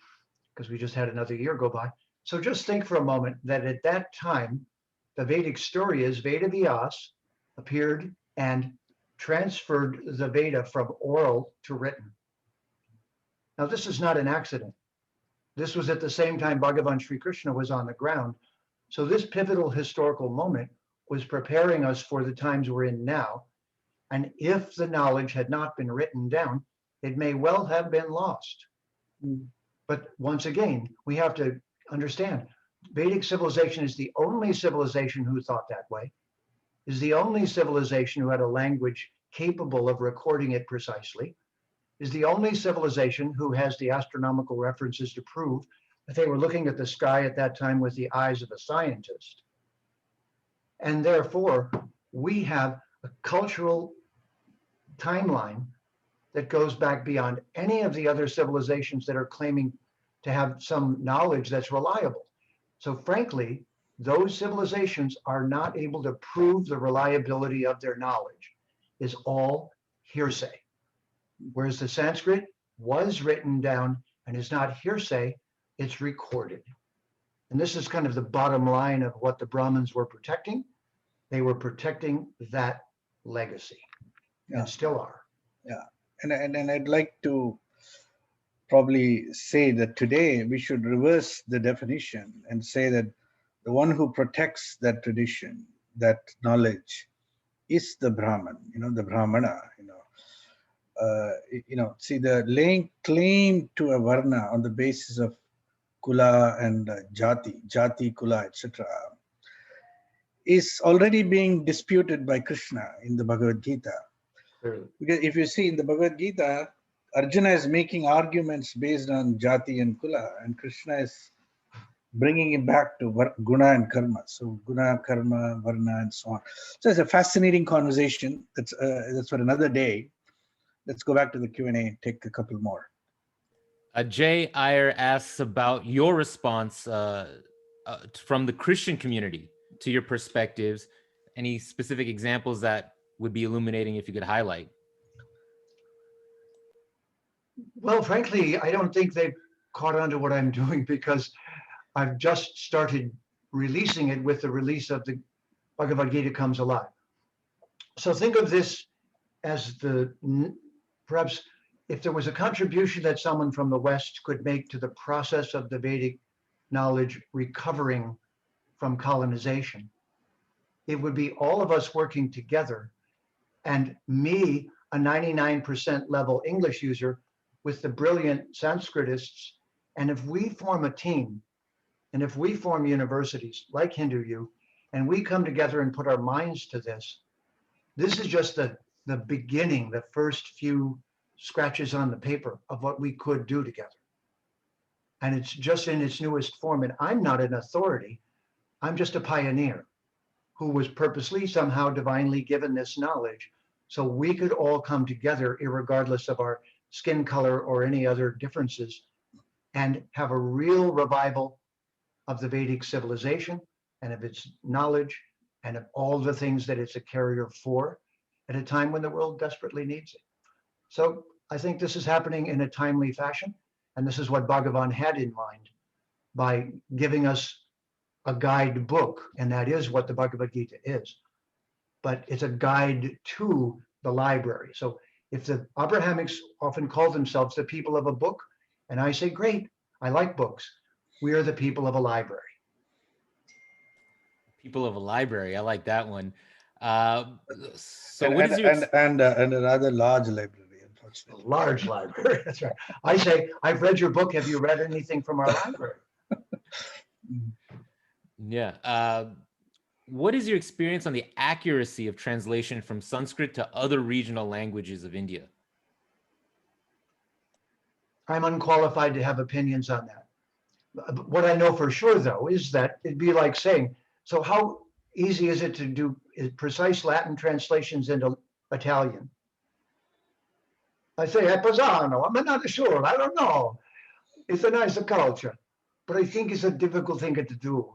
Speaker 3: because we just had another year go by. So just think for a moment that at that time, the Vedic story is Veda Vyas appeared and transferred the Veda from oral to written. Now, this is not an accident. This was at the same time Bhagavan Sri Krishna was on the ground. So this pivotal historical moment was preparing us for the times we're in now. And if the knowledge had not been written down, it may well have been lost. But once again, we have to understand, Vedic civilization is the only civilization who thought that way, is the only civilization who had a language capable of recording it precisely, is the only civilization who has the astronomical references to prove that they were looking at the sky at that time with the eyes of a scientist. And therefore, we have a cultural timeline that goes back beyond any of the other civilizations that are claiming to have some knowledge that's reliable. So frankly, those civilizations are not able to prove the reliability of their knowledge. It's all hearsay. Whereas the Sanskrit was written down and is not hearsay, it's recorded. And this is kind of the bottom line of what the Brahmins were protecting. They were protecting that legacy, and still are.
Speaker 2: Yeah, and I'd like to probably say that today we should reverse the definition and say that the one who protects that tradition, that knowledge, is the Brahman, the Brahmana, see, the laying claim to a varna on the basis of kula and jati, kula, etc., is already being disputed by Krishna in the Bhagavad Gita. Because if you see in the Bhagavad Gita, Arjuna is making arguments based on jati and kula, and Krishna is bringing him back to guna and karma. So guna, karma, varna, and so on. So it's a fascinating conversation. That's for another day. Let's go back to the Q&A and take a couple more.
Speaker 1: Jay Iyer asks about your response from the Christian community to your perspectives. Any specific examples that would be illuminating if you could highlight?
Speaker 3: Well, frankly, I don't think they've caught on to what I'm doing, because I've just started releasing it with the release of the Bhagavad Gita Comes Alive. So think of this as perhaps if there was a contribution that someone from the West could make to the process of the Vedic knowledge recovering from colonization, it would be all of us working together, and me, a 99% level English user, with the brilliant Sanskritists. And if we form a team, and if we form universities like Hindu U, and we come together and put our minds to this, this is just the beginning, the first few scratches on the paper of what we could do together. And it's just in its newest form. And I'm not an authority. I'm just a pioneer who was purposely, somehow divinely given this knowledge so we could all come together, irregardless of our skin color or any other differences, and have a real revival of the Vedic civilization and of its knowledge and of all the things that it's a carrier for at a time when the world desperately needs it. So I think this is happening in a timely fashion. And this is what Bhagavan had in mind by giving us a guide book. And that is what the Bhagavad Gita is. But it's a guide to the library. So if the Abrahamics often call themselves the people of a book, and I say, great, I like books. We are the people of a library.
Speaker 1: People of a library. I like that one. So
Speaker 2: and,
Speaker 1: what is your
Speaker 2: and a rather large library, unfortunately.
Speaker 3: A large library. That's right. I say, I've read your book. Have you read anything from our library?
Speaker 1: Yeah. What is your experience on the accuracy of translation from Sanskrit to other regional languages of India?
Speaker 3: I'm unqualified to have opinions on that. What I know for sure, though, is that it'd be like saying, so how easy is it to do precise Latin translations into Italian? I say, Pisano, I'm not sure, I don't know. It's a nice culture, but I think it's a difficult thing to do,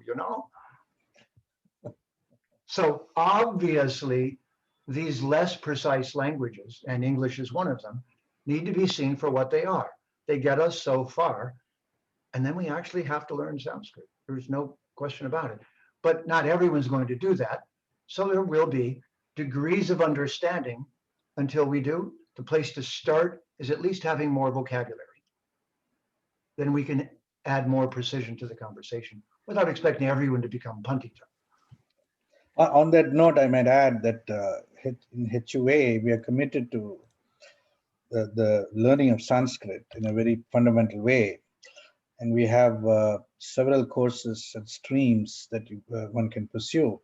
Speaker 3: So obviously, these less precise languages, and English is one of them, need to be seen for what they are. They get us so far. And then we actually have to learn Sanskrit. There's no question about it. But not everyone's going to do that. So there will be degrees of understanding until we do. The place to start is at least having more vocabulary. Then we can add more precision to the conversation without expecting everyone to become Pandita.
Speaker 2: On that note, I might add that in HUA, we are committed to the learning of Sanskrit in a very fundamental way. And we have several courses and streams that one can pursue.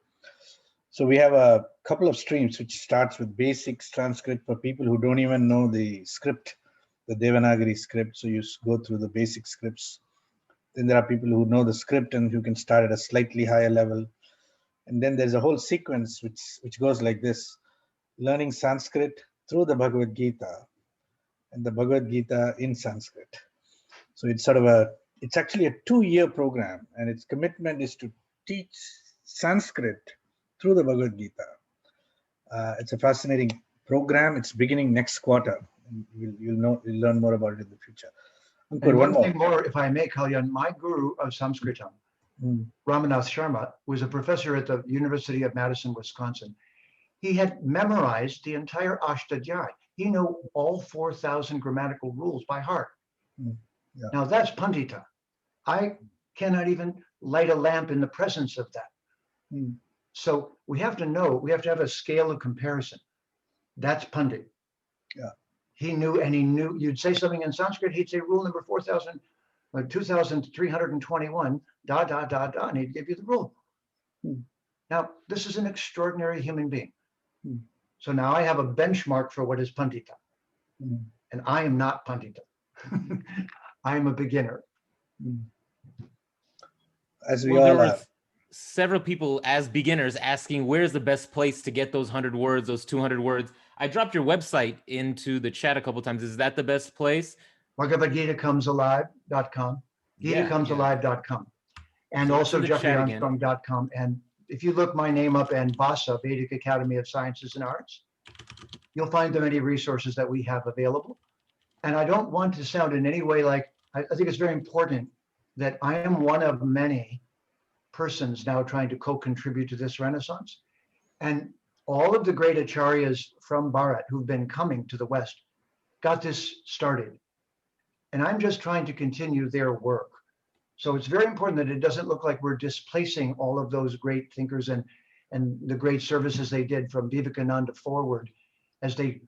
Speaker 2: So we have a couple of streams which starts with basic Sanskrit for people who don't even know the script, the Devanagari script. So you go through the basic scripts. Then there are people who know the script and who can start at a slightly higher level. And then there's a whole sequence which goes like this: learning Sanskrit through the Bhagavad Gita, and the Bhagavad Gita in Sanskrit. So it's it's actually a 2-year program, and its commitment is to teach Sanskrit through the Bhagavad Gita. It's a fascinating program. It's beginning next quarter. You'll learn more about it in the future.
Speaker 3: And one thing more, if I may, Kalyan, my guru of Sanskritam, Ramanath Sharma, was a professor at the University of Madison, Wisconsin. He had memorized the entire Ashtadhyayi. He knew all 4,000 grammatical rules by heart.
Speaker 2: Yeah.
Speaker 3: Now that's Pandita. I cannot even light a lamp in the presence of that. So we have to know, we have to have a scale of comparison. That's Pandit.
Speaker 2: Yeah.
Speaker 3: He knew, and he knew, you'd say something in Sanskrit, he'd say rule number 2,321, da, da, da, da, and he'd give you the rule. Now, this is an extraordinary human being. So now I have a benchmark for what is Pandita. And I am not Pandita. I am a beginner.
Speaker 2: As we all are.
Speaker 1: Several people as beginners asking where's the best place to get those 100 words, those 200 words. I dropped your website into the chat a couple times. Is that the best place?
Speaker 3: BhagavadGitaComesAlive.com, GitaComesAlive.com, and also JeffreyArmstrong.com. And if you look my name up and VASA, Vedic Academy of Sciences and Arts, you'll find the many resources that we have available. And I don't want to sound in any way like, I think it's very important that I am one of many persons now trying to co-contribute to this renaissance. And all of the great acharyas from Bharat who've been coming to the West got this started. And I'm just trying to continue their work. So it's very important that it doesn't look like we're displacing all of those great thinkers and the great services they did from Vivekananda forward as they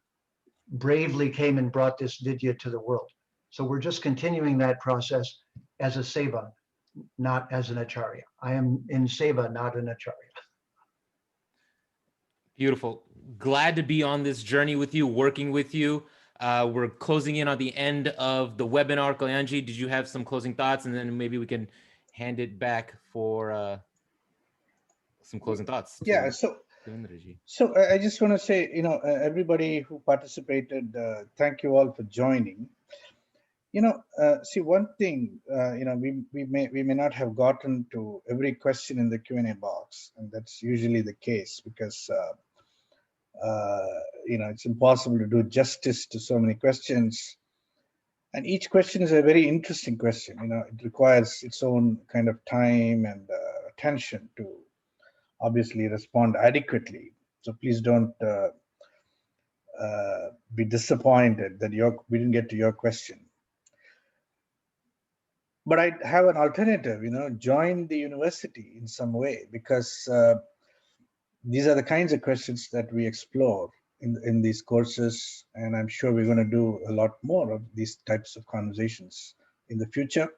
Speaker 3: bravely came and brought this Vidya to the world. So we're just continuing that process as a seva, not as an acharya. I am in seva, not an acharya.
Speaker 1: Beautiful. Glad to be on this journey with you, working with you. We're closing in on the end of the webinar. Kalyanji, did you have some closing thoughts? And then maybe we can hand it back for some closing thoughts.
Speaker 2: Yeah, so I just want to say, everybody who participated, thank you all for joining. See, one thing, we may not have gotten to every question in the Q&A box, and that's usually the case because it's impossible to do justice to so many questions, and each question is a very interesting question. It requires its own kind of time and attention to obviously respond adequately. So please don't be disappointed that we didn't get to your question. But I have an alternative, join the university in some way, because these are the kinds of questions that we explore in these courses. And I'm sure we're going to do a lot more of these types of conversations in the future.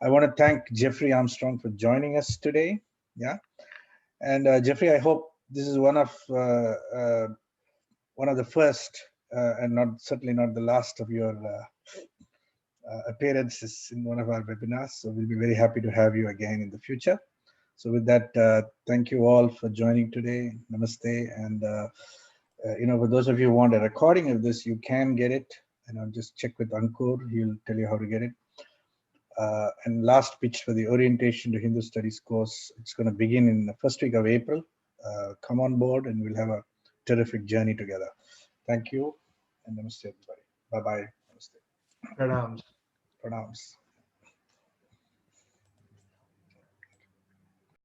Speaker 2: I want to thank Jeffrey Armstrong for joining us today. Yeah. And Jeffrey, I hope this is one of the first and certainly not the last of your appearances in one of our webinars. So we'll be very happy to have you again in the future. So with that, thank you all for joining today. Namaste. And, for those of you who want a recording of this, you can get it. And I'll just check with Ankur. He'll tell you how to get it. And last pitch for the Orientation to Hindu Studies course. It's going to begin in the first week of April. Come on board and we'll have a terrific journey together. Thank you. And namaste, everybody. Bye-bye. Namaste.
Speaker 3: Pranams.
Speaker 2: pronounce.